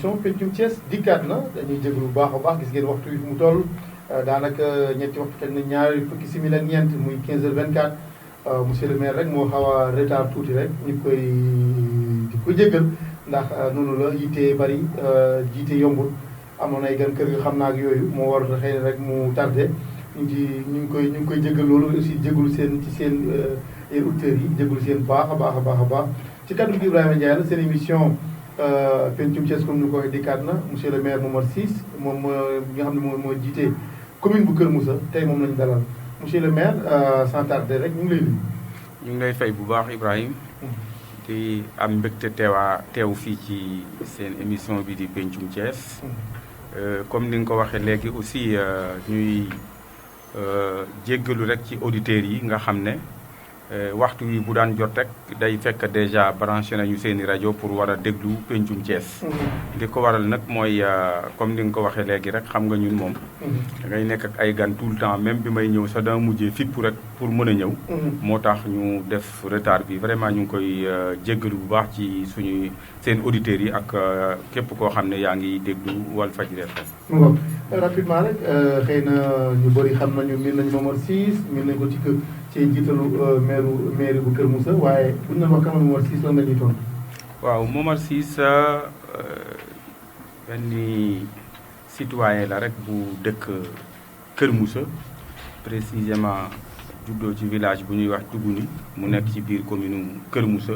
émission Pencum Thiès dikkaat na dañuy jéglu bu baax a baax gis ngeen waxtu wi fu mu toll daanaka ñetti waxtu teg na ñaari fukki simili ak ñeent muy 15h24 monsieur le maire rek moo xaw a retard tuuti rek ñu di ko jégal ndax noonu la yitte bari jiite yombul amoon ay gan kër yu xam naa ak yooyu moo war xëy na rek mu tardé ñu ngi koy jégal loolu aussi jégalu seen ci seen auditeurs yi jégalu seen baax a baax ci kaddu gi Ibrahima Ndiaye la seen émission Pencum Thiès comme ni ko waxee dikkaat na monsieur le maire Momar Ciss moom mi nga xam ne moo jiite commune bu Kër Moussa tey moom lañu dalal monsieur le maire sans tarder rek ñu ngi lay nuyu. ñu ngi lay fay bu baax Ibrahima. di am mbégte teew fii ci seen émission bi di Pencum Thiès. comme ni nga ko waxee léegi aussi ñuy jéggalu rek ci auditeurs yi nga xam ne waxtu wi bu daan jot rek day fekk déjà branché nañu seeni rajo pour war a déglu Pencum Thiès. li ko waral nag mooy comme ni nga ko waxee léegi rek xam nga ñun moom. da ngay nekk ak ay gan tout le temps même bi may ñëw sax dama mujjee fipp rek pour mën a ñëw. moo tax ñu def retard bi vraiment ñu ngi koy jéggalu bu baax ci suñu seen auditeurs yi ak képp koo xam ne yaa ngi déglu Walfadjri FM. rapidement rek xëy na ñu bëri xam nañu miin nañu Momar Ciss miin nañu ko ci jiitalu maire bu Kër Moussa waaye bu ñu doon wax kan Momar Ciss lan nga ñuy tontu. waaw Momar Ciss benn citoyen la rek bu dëkk Kër Moussa précisément juddoo ci village bu ñuy wax Tuguni mu nekk ci biir commune Kër Moussa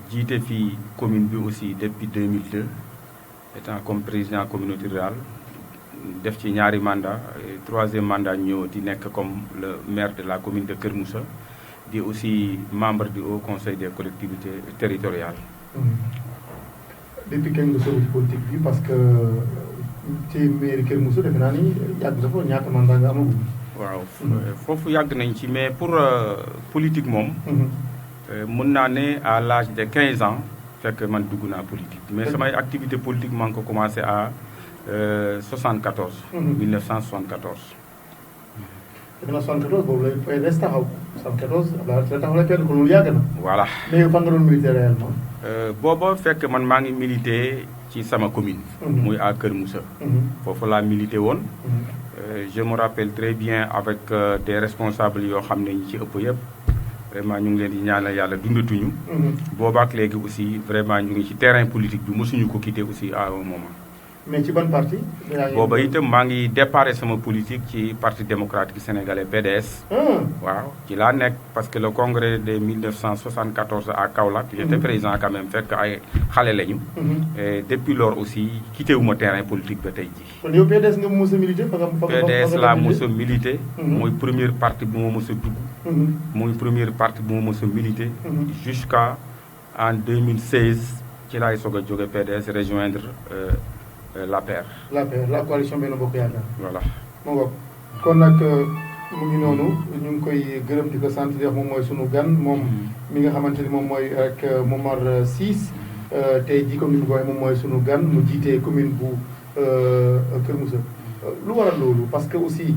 jiite fii commune bi aussi depuis 2002 étant comme président communauté rurale def ci ñaari mandat troisième mandat ñëw di nekk comme le maire de la commune de Kër Moussa di aussi membre du haut conseil des collectivités territoriales. depuis kañ nga sori ci politique bi parce que ci mairie Kër Moussa defe naa ni yàgg dafa ñaata mandat nga amagum. waaw foofu yàgg nañ ci mais pour politique moom. mën naa ne à l'âge de 15 ans fekk man dugg naa politique mais samay activité politique maa ngi ko commencé à 74. 1974. 1974 boobu lay PDS taxaw 74 Abdoulaye taxaw la kenn ko loolu yàgg na. voilà mais fan nga doon milité réellement. booba fekk man maa ngi milité ci sama commune. muy à Kër Moussa. foofu laa milité woon. je me rappelle très bien avec des responsables yoo xam ne ñi ci ëpp yëpp. vraiment ñu ngi leen di ñaanal yàlla dundatuñu. boobaak léegi aussi vraiment ñu ngi ci terrain politique bi mosuñu ko quitter aussi à un moment. mais ci ban parti. booba itam maa ngi déparé sama politique ci parti démocratique sénégalais PDS. waaw ci laa nekk parce que le congrès de 1974 à Kaolack. j'étais présent quand même fekk ay xale lañu. et depuis lors aussi quitté wu ma terrain politique ba tey jii. kon yow PDS nga mos a milité. PDS laa mos a milité. mooy première parti bu ma mos a dugg. mooy première parti bu ma mos a milité. jusqu'à en 2016 ci laay soog a jóge PDS rejoindre. l'APR. la coalition Benno Bokk Yaakaar. voilà. moo ngoog kon nag mu ngi noonu ñu ngi koy gërëm di ko sant di wax moom mooy sunu gan moom mi nga xamante ni moom mooy rek Momar Ciss tey jii comme ni mu ko waxee moom mooy sunu gan mu jiite commune bu Kër Moussa. lu waral loolu parce que aussi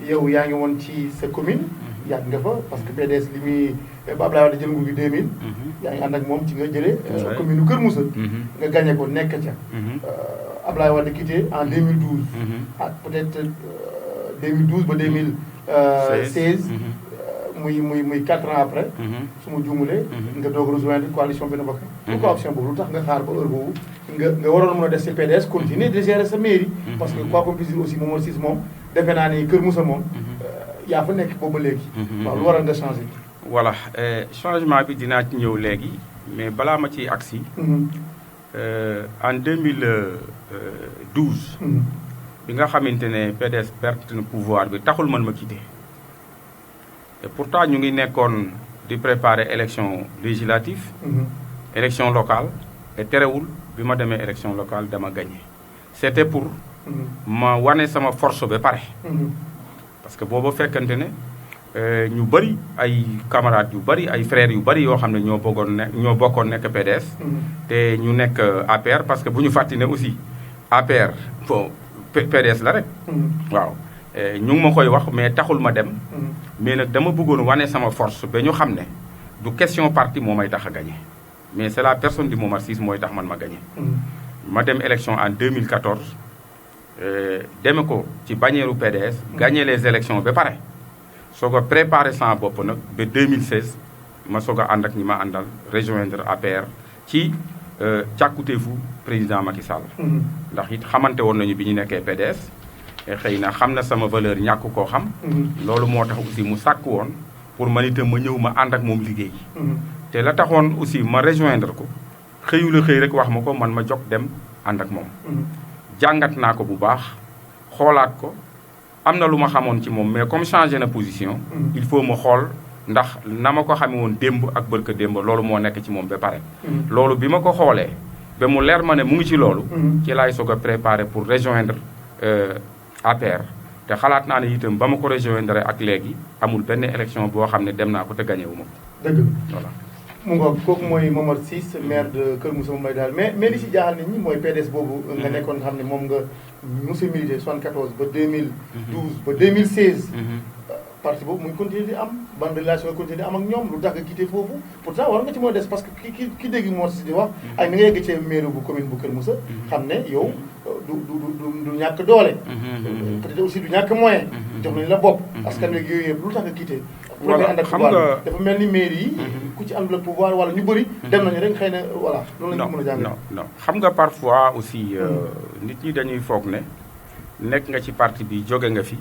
yow yaa ngi woon ci sa commune. yàgg nga fa parce que PDS li muy ba Abdoulaye Wade jël nguur gi 2000. yaa ngi ànd ak moom ci nga jëlee. commune Kër Moussa. nga gagné ko nekk ca. Abdoulaye Wade quitté en 2012. ah peut-être 2012 ba 2016. muy 4 ans après. su ma juumulee. nga doog rejoindre coalition Benno Bokk. pourquoi option boobu lu tax nga xaar ba heure boobu nga waroon mën a des ci PDS continuer de gérer sa mairie. parce que quoi qu'on puisse dire aussi Momar Ciss moom defe naa ni Kër Moussa moom. yaa fa nekk boobu ba léegi. waaw lu waral nga changé. voilà changement bi dinaa ci ñëw léegi mais balaa ma ciy agsi. en 2012. bi nga xamante ne PDS perte na pouvoir bi taxul man ma quitté. et pourtant ñu ngi nekkoon di préparer élection législative. élection locale et terewul bi ma demee élection locale dama gagné. c'était pour ma wane sama force ba pare. parce que booba fekkante ne ñu bëri ay camarades yu bëri ay frères yu bëri yoo xam ne ñoo bokkoon nekk PDS. te ñu nekk APR parce que bu ñu fàttali ne aussi APR bon PDS la rek. waaw ñu ngi ma koy wax mais taxul ma dem. mais nag dama bëggoon wane sama force ba ñu xam ne du question parti moo may tax a gagné mais c'est la personne du Momar Ciss mooy tax man ma gagné. ma dem élection en 2014 deme ko ci bannière PDS gagné les élections ba pare soog a préparé sama bopp nag ba 2016 ma soog a ànd ak ñi ma àndal rejoindre APR ci càkkutéefu président Macky Sall. ndax it xamante woon nañu bi ñu nekkee PDS xëy na xam na sama valeur ñàkk koo xam. loolu moo tax aussi mu sàkk woon pour man itam ma ñëw ma ànd ak moom liggéey. te la taxoon aussi ma rejoindre ko xëyu la xëy rek wax ma ko man ma jóg dem ànd ak moom. jàngat naa ko bu baax xoolaat ko am na lu ma xamoon ci moom mais comme changé na position. il faut ma xool ndax na ma ko xamee woon démb ak bërka démb loolu moo nekk ci moom ba pare. loolu bi ma ko xoolee ba mu leer ma ne mu ngi ci loolu. ci laay soog a préparé pour rejoindre APR. te xalaat naa ne itam ba ma ko rejoindre ak léegi amul benn élection boo xam ne dem naa ko te gagné wu ma ko. dëgg voilà. mu ngoog kooku mooy Momar Ciss maire de Kër Moussa Moom may daal mais li si jaaxal nit ñi mooy PDS boobu. nga nekkoon nga xam ne moom nga mos a milité 74 ba 2012 ba 2016. parti boobu muy continuer di am ban relation continuer di am ak ñoom lu tax nga quitté foofu pourtant war nga ci mën a des parce que ki dégg Momar Ciss di wax. ak ni nga yegg ci maire bu commune bu Kër Moussa. xam ne yow du ñàkk doole. peut-être aussi du ñàkk moyen. jox nañu la bopp. askan wi yooyu yëpp lu tax nga quitté. voilà xam nga dafa mel ni maire yi. ku ci àndul ak pouvoir wala ñu bëri. dem nañu rek xëy na voilà. loolu la ñu mën a jàngal non xam nga parfois aussi nit ñi dañuy foog ne nekk nga ci parti bi jóge nga fi.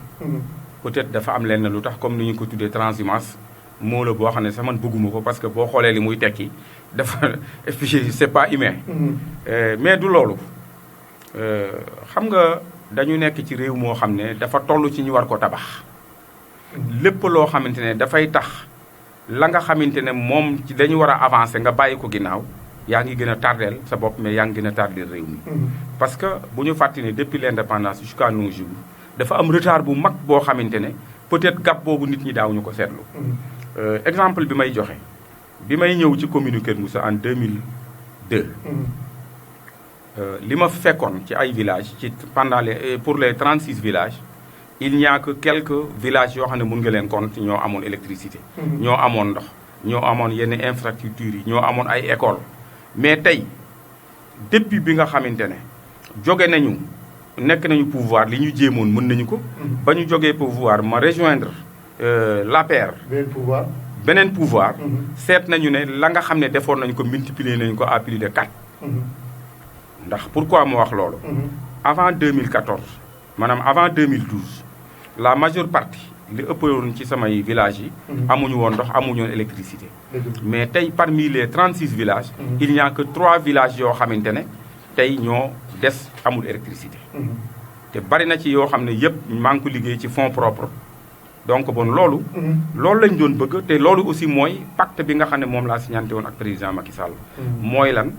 peut-être dafa am lenn lu tax comme ni ñu ko tuddee transhumance moo la boo xam ne sax man bëgguma ko parce que boo xoolee li muy tekki dafa c'est pas humain. mais du loolu xam nga dañu nekk ci réew moo xam ne dafa toll ci ñu war ko tabax. lépp loo xamante ne dafay tax la nga xamante ne moom ci dañu war a avancer nga bàyyi ko ginnaaw yaa ngi gën a tardeel sa bopp mais yaa ngi gën a tardeel réew mi. parce que bu ñu fàttali ne depuis l'indépendance jusqu'à nos jours dafa am retard bu mag boo xamante ne peut-être gap boobu nit ñi daawuñu ko seetlu. exemple bi may joxe bi may ñëw ci commune Kër Moussa en 2002. li ma fekkoon ci ay villages ci pour les 36 villages. il n'y a que quelques villages yoo xam ne mun nga leen compter ñoo amoon électricité. ñoo amoon ndox ñoo amoon yenn infrastructures yi ñoo amoon ay écoles. mais tey depuis bi nga xamante ne jóge nañu nekk nañu pouvoir li ñu jéemoon mën nañu ko. ba ñu jógee pouvoir ma rejoindre l'APR. beneen pouvoir. seet nañu ne la nga xam ne defoon nañu ko multiplier nañu ko à plus de 4. ndax pourquoi ma wax loolu. avant 2014 maanaam avant 2012. la majeure partie li ëppoon ci samay villages yi. amuñu woon ndox amuñu woon électricité. mais tey parmi les 36 villages. il n'y a que 3 villages yoo xamante ne tey ñoo des amul électricité. te bari na ci yoo xam ne yëpp maa ngi ko liggéey ci fonds propre. donc bon loolu. loolu lañ doon bëgg te loolu aussi mooy pacte bi nga xam ne moom laa signanté woon ak président Macky Sall. mooy lan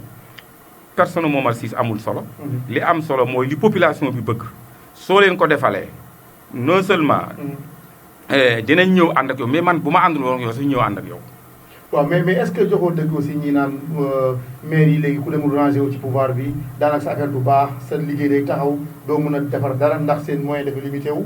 personne Momar Ciss amul solo. li am solo mooy li population bi bëgg soo leen ko defalee. non seulement dinañ ñëw ànd ak yow mais man bu ma àndul woon yow sax ñëw ànd ak yow. waaw mais est-ce que joxoo dëgg aussi ñi naan maire yi léegi ku demul rangé wu ci pouvoir bi daanaka sa affaire du baax sa liggéey day taxaw doo mën a defar dara ndax seen moyen dafa limité wu.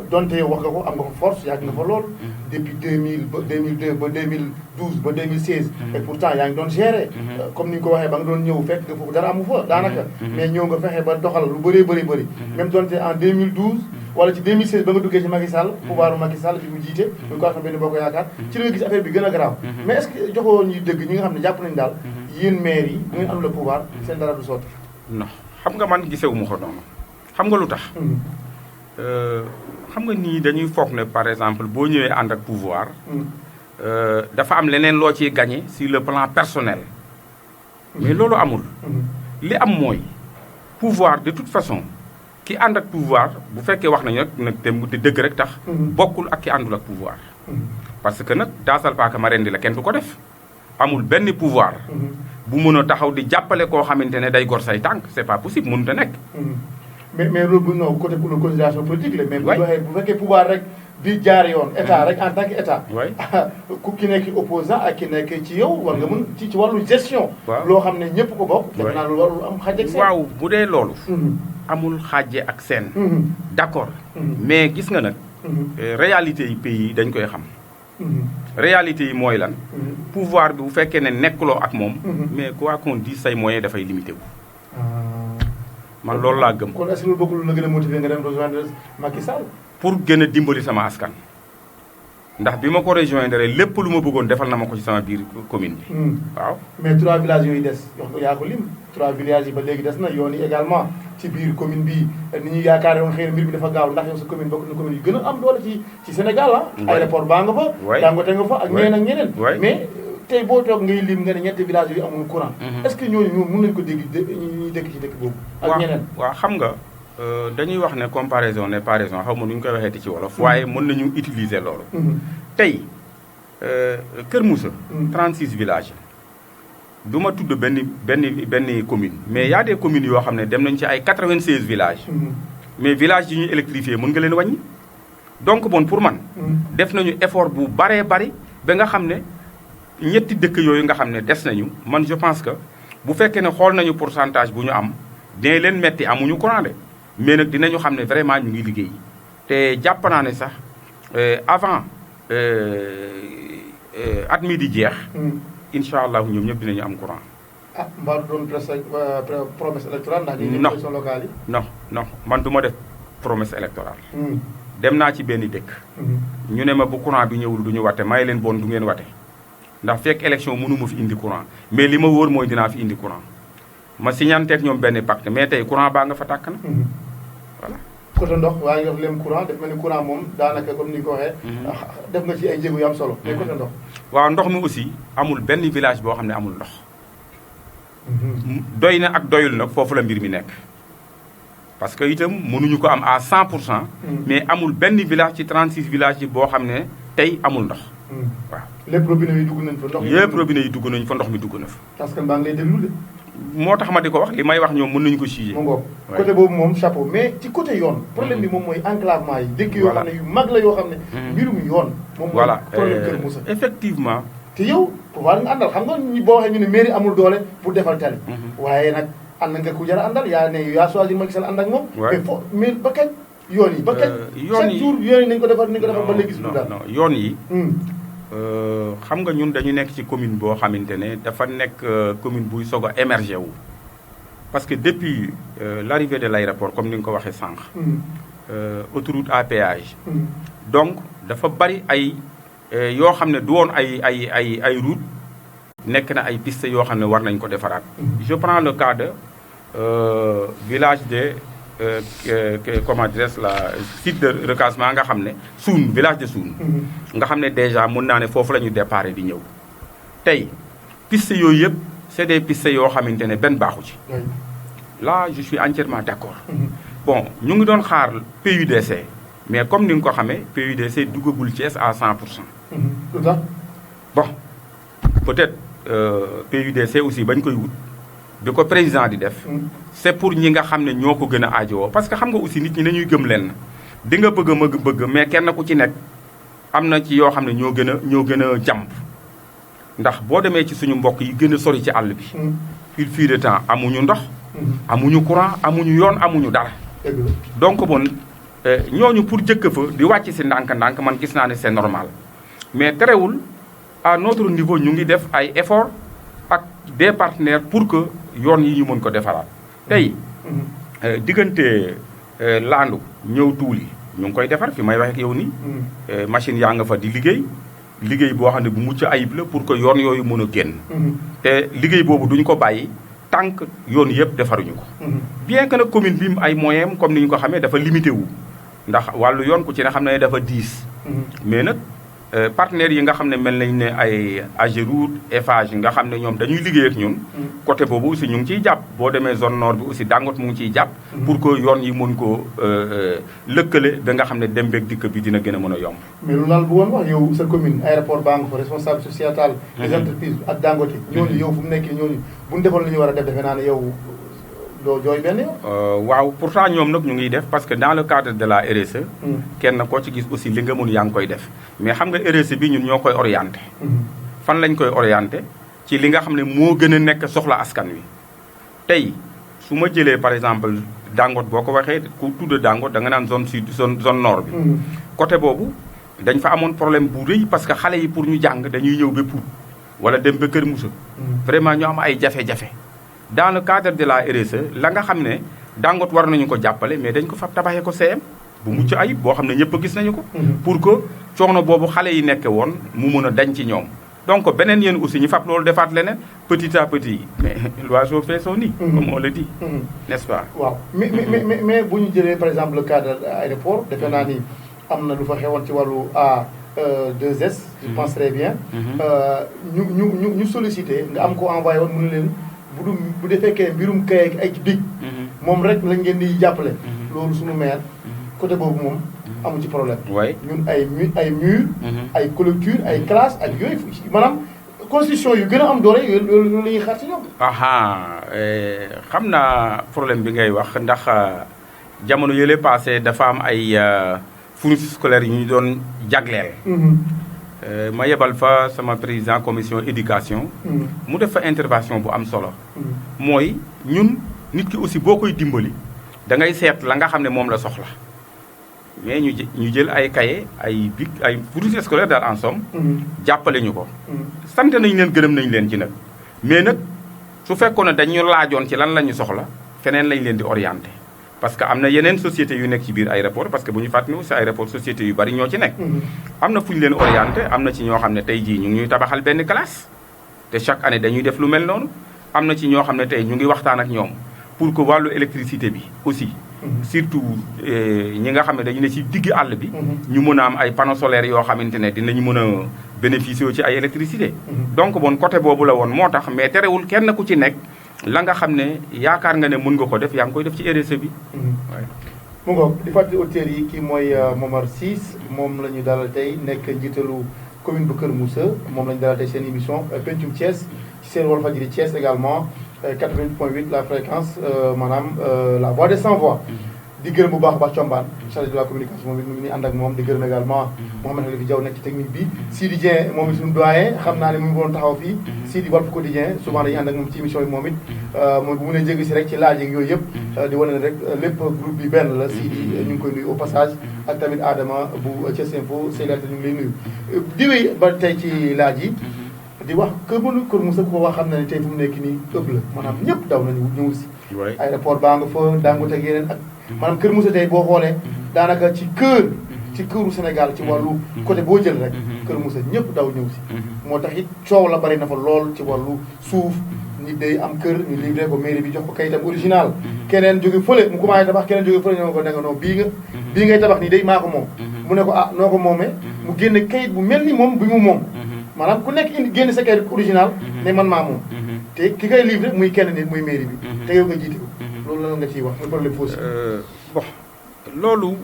donte yow wax nga ko am nga fa force yàgg nga fa lool. depuis 2000 ba 2002 ba 2012 ba 2016. et pourtant yaa ngi doon gérer. comme ni nga ko waxee ba nga doon ñëw fekk nga foofu dara amu fa daanaka. mais ñëw nga fexe ba doxal lu bëree bëri. même donte en 2012. wala ci 2016 ba nga duggee ci Macky Sall. pouvoiru Macky Sall bi mu jiite. muy ko xam benn boo ko yaakaar. ci la nga gis affaire bi gën a garaaw. mais est-ce que joxoo ñuy dëgg ñi nga xam ne jàpp nañu daal. yéen maire yi bu ngeen am le pouvoir seen dara du sotti. non xam nga man gisewu ma ko noonu. xam nga lu tax. xam nga nii dañuy foog ne par exemple boo ñëwee ànd ak pouvoir. dafa am leneen loo ciy gagné sur le plan personnel. mais loolu amul. li am mooy pouvoir de toute façon. ki ànd ak pouvoir bu fekkee wax nañu nag te dëgg rek tax. bokkul ak ki àndul ak pouvoir. parce que nag daasal paaka ma rendi la kenn du ko def. amul benn pouvoir. bu mën a taxaw di jàppale koo xamante ne day gor say tànk c'est pas possible mënut a nekk. mais loolu bu non côté pour la considération politique la. mais bu fekkee pouvoir rek di jaar yoon. état rek en tant que état. ku ki nekk opposant ak ki nekk ci yow war nga mën ci wàllu gestion. loo xam ne ñëpp ko bokk. def naa lu warul am xaj ak seen. waaw bu dee loolu. amul xaaje ak seen. d'accord mais gis nga nag. réalité yi pays yi dañ koy xam. réalité yi mooy lan. pouvoir bi bu fekkee ne nekkuloo ak moom. mais quoi qu'on dise say moyens dafay limité wu. man loolu laa gëm. kon est-ce que bokkul la gën a motiver nga dem rejoindre Macky Sall. pour gën a dimbali sama askan. ndax bi ma ko rejoindre lépp lu ma bëggoon defal na ma ko ci sama biir commune bi. waaw mais 3 villages yooyu des yaa ko lim 3 villages yi ba léegi des na yoon yi également ci biir commune bi ni ñu yaakaare woon xëy na mbir bi dafa gaaw ndax yow sa commune bokk na commune yu gën a am doole ci Sénégal aéroport baa nga fa. Dangote nga fa ak ñeneen ak ñeneen. mais tey boo toog ngay lim nga ne ñetti villages yooyu amul courant. est-ce que ñooñu ñoom mën nañu ko dégg ñuy dëkk ci dëkk boobu. ak ñeneen waaw xam nga dañuy wax ne comparaison n'est pas raison xaw ma nu ñu koy waxeeti ci wolof. waaye mën nañu utiliser loolu. tey Kër Moussa. 36 villages du ma tudd benn commune. mais y a des communes yoo xam ne dem nañ ci ay 96 villages. mais villages yi ñuy électrifier mën nga leen wàññi. donc bon pour man. def nañu effort bu baree bari ba nga xam ne ñetti dëkk yooyu nga xam ne des nañu man je pense que bu fekkee ne xool nañu pourcentage bu ñu am dina leen metti amuñu courant de mais nag dinañu xam ne vraiment ñu ngi liggéey te jàpp naa ne sax avant at mi di jeex. incha allah ñoom ñëpp dinañu am courant. ah mbaa doon promesse électorale ndax di élection locale yi. non man du ma def promesse électorale. dem naa ci benn dëkk. ñu ne ma bu courant bi ñëwul du ñu wate may leen bon du ngeen wate ndax fekk élection mënu ma fi indi courant mais li ma wóor mooy dinaa fi indi courant ma signanteeg ñoom benn pacte mais tey courant baa nga fa tàkk na. voilà. côté ndox waa ngi def leen courant def mel ni courant moom daanaka comme ni nga ko waxee. def nga ci ay jéego yu am solo. mais côté ndox. waaw ndox mi aussi amul benn village boo xam ne amul ndox. doy na ak doyul nag foofu la mbir mi nekk. parce que itam mënuñu ko am à 100%. mais amul benn village ci 36 villages yi boo xam ne tey amul ndox. waaw lépp robinet yi dugg nañ fa ndox. yëpp robinet yi dugg nañ fa ndox mi dugg na fa. parce que mbaa ngi lay déglu de. moo tax ma di ko wax li may wax ñoom mën nañu ko suivre. mu ngoog côté boobu moom chapeau mais ci côté yoon. problème bi moom mooy enclavement yi. dëkk yoo xam ne yu mag la yoo xam ne. mbirum yoon. moom mooy problème Kër Moussa. effectivement. te yow pouvoir nga àndal xam nga ñi boo waxee ñu ne mairie amul doole pour defal tali. waaye nag ànd nga ku jar a àndal yaa ne yaa choisir Macky Sall ànd ak moom. mais ba kañ yoon yi ba kañ. chaque jour yoon yi nañu ko defar ba léegi suñu daal. non yoon yi. xam nga ñun dañu nekk ci commune boo xamante ne dafa nekk commune buy soog a émerger wu. parce que depuis l'arrivée de l'aéroport comme ni nga ko waxee sànq. autoroute à péage. donc dafa bari ay yoo xam ne du woon ay route nekk na ay piste yoo xam ne war nañ ko defaraat. je prends le cas de village de comment dirais-je la site de recasement nga xam ne Soun village de Soun. nga xam ne déjà mën naa ne foofu la ñu déparé di ñëw. tey piste yooyu yëpp c'est des pistes yoo xamante ne benn baaxu ci. là je suis entièrement d'accord. bon ñu ngi doon xaar PUDC mais comme ni nga ko xamee PUDC duggagul Thiès à 100%. lu tax. bon peut-être PUDC aussi bañ koy wut bi ko président di def. c'est pour ñi nga xam ne ñoo ko gën a aajowoo parce que xam nga aussi nit ñi nañuy gëm leen di nga bëgg mais kenn ku ci nekk am na ci yoo xam ne ñoo gën a jàmp ndax boo demee ci suñu mbokk yi gën a sori ci àll bi. il fut de temps amuñu ndox. amuñu courant amuñu yoon amuñu dara. donc bon ñooñu pour jëkk fa di wàcc si ndànk-ndànk man gis naa ne c'est normal mais terewul à notre niveau ñu ngi def ay efforts ak des partenaires pour que yoon yi ñu mën ko defaraat. tey diggante Landu ñëw Tuuli ñu ngi koy defar fi may wax ak yow nii. machine yaa nga fa di liggéey boo xam ne bu mucc ayib la pour que yoon yooyu mën a génn. te liggéey boobu duñu ko bàyyi tant que yoon yëpp defaruñu ko. bien que nag commune bi ay moyens comme ni ñu ko xamee dafa limité wu. ndax wàllu yoon ku ci ne xam ne dafa diis. mais nag partenaires yi nga xam ne mel nañ ne ay Ageroute Eiffage nga xam ne ñoom dañuy liggéey ak ñun. côté boobu aussi ñu ngi ciy jàpp boo demee zone nord bi aussi Dangote mu ngi ciy jàpp. pour que yoon yi mën ko lëkkale ba nga xam ne dem beeg dikk bi dina gën a mën a yomb. mais lu laal bu woon wax yow sa commune aéroport baa nga fa responsable sociétal des entreprises ak Dangote. ñooñu yow fu mu nekk ñooñu bu ñu defoon li ñu war a def defe naa ne yow. doo jooy benn yoon. waaw pourtant ñoom nag ñu ngi def parce que dans le cadre de la RSE. kenn koo ci gis aussi li nga mun yaa ngi koy def mais xam nga RSE bi ñun ñoo koy orienté. fan lañ koy orienté ci li nga xam ne moo gën a nekk soxla askan wi. tey su ma jëlee par exemple Dangote boo ko waxee ku tudd Dangote da nga naan zone sud zone nord bi. côté boobu dañ fa amoon problème bu rëy parce que xale yi pour ñu jàng dañuy ñëw ba Pout wala dem ba Kër Moussa. vraiment ñu am ay jafe-jafe. dans le cadre de la RSE la nga xam ne Dangote war nañu ko jàppale mais dañ ko fab tabaxee ko CM bu mucc ayib boo xam ne ñëpp a gis nañu ko. pour que coono boobu xale yi nekke woon mu mën a dañ ci ñoom. donc beneen yéen aussi ñu fab loolu defaat leneen petit à petit mais l'oiseau fait son nid. comme on le dit. n'est-ce pas. waaw mais bu ñu jëlee par exemple le cas de aéroport defe naa ni am na lu fa xewoon ci wàllu A2S. je pense très bien. ñu sollicité nga am ko envoyé woon mu ne leen bu dee fekkee mbirum kay ak ay dig. moom rek lañ ngeen di jàppale. loolu suñu maire côté boobu moom amu ci problème. ñun ay mur ay clôture ay classe ak yooyu maanaam construction yu gën a am doole loolu la ñuy xaar ci ñoom. xam naa problème bi ngay wax ndax jamono yële passé dafa am ay fournitures scolaires yu ñu doon jagleel. ma yebal fa sama président commission éducation. mu def fa intervention bu am solo. mooy ñun nit ki aussi boo koy dimbali da ngay seet la nga xam ne moom la soxla mais ñu jël ay cahier ay bic ay fournitures scolaires daal en somme. jàppale ñu ko. sant nañ leen gërëm nañ leen ci nag mais nag su fekkoon ne dañu laajoon ci lan la ñu soxla feneen lañ leen di orienté. parce que am na yeneen sociétés yu nekk ci biir aéroport parce que bu ñu fàttali aussi aéroport société yu bari ñoo ci nekk. am na fu ñu leen orienté am na ci ñoo xam ne tey jii ñu ngi ñuy tabaxal benn classe te chaque année dañuy def lu mel noonu am na ci ñoo xam ne tey ñu ngi waxtaan ak ñoom pour que wàllu électricité bi aussi. surtout ñi nga xam ne dañu ne ci digg àll bi. ñu mën a am ay panneaux solaires yoo xamante ne dinañu mën a bénéficier ci ay électricité. donc bon côté boobu la woon moo tax mais terewul kenn ku ci nekk. la nga xam ne yaakaar nga ne mën nga ko def yaa ngi koy def ci RSE bi. mu ngoog di fàttali auditeurs yi kii mooy Momar Ciss moom la ñu dalal tey nekk njiitalu commune bu Kër Moussa moom la ñu dalal tey seen émission Pencum Thiès ci seen Walfadjri Thiès également 88.8 la fréquence maanaam la voix des sans voix. di gërëm bu baax a baax Thiombane chargé de la communication moom it mu ngi nii ànd ak moom di gërëm également Mouhamed Khalifa Diaw nekk ci technique bi. Sidi Dieng moom it suñu doyen xam naa ne mu ngi woon taxaw fii. Sidi Walf Quotidien souvent dañuy ànd ak moom ci émission bi moom it. mooy bu mu nee jéggi si rek ci laaj yeeg yooyu yëpp. di wane ne rek lépp groupe bi benn la Sidi ñu ngi koy nuyu au passage. ak tamit Adama bu Thiès Info Seydou ñu ngi lay nuyu. di wéy ba tey ci laaj yi. di wax Kër Moussa ku ko wax xam na ne tey fu mu nekk nii ëpp la maanaam ñëpp daw nañu ñëw si. aéroport baa nga fa Dangote ak yeneen ak. maanaam Kër Moussa tey boo xoolee daanaka ci këru Sénégal ci wàllu côté boo jël rek Kër Moussa ñëpp daw ñëw si moo tax it coow la bari na fa lool ci wàllu suuf nit day am kër ñu livré ko mairie bi jox ko kayitam original keneen jóge fële mu commencé tabax keneen jóge fële ñoo ko danga non bii ngay tabax nii day maa ko moom mu ne ko noo ko moomee mu génne kayit bu mel ni moom bi mu moom maanaam ku nekk indi génne sa kayit original ne man maa moom te ki koy livré muy kenn nit muy mairie bi te yow nga jiite ko loolu la nga ciy wax muy problème fausse. bon loolu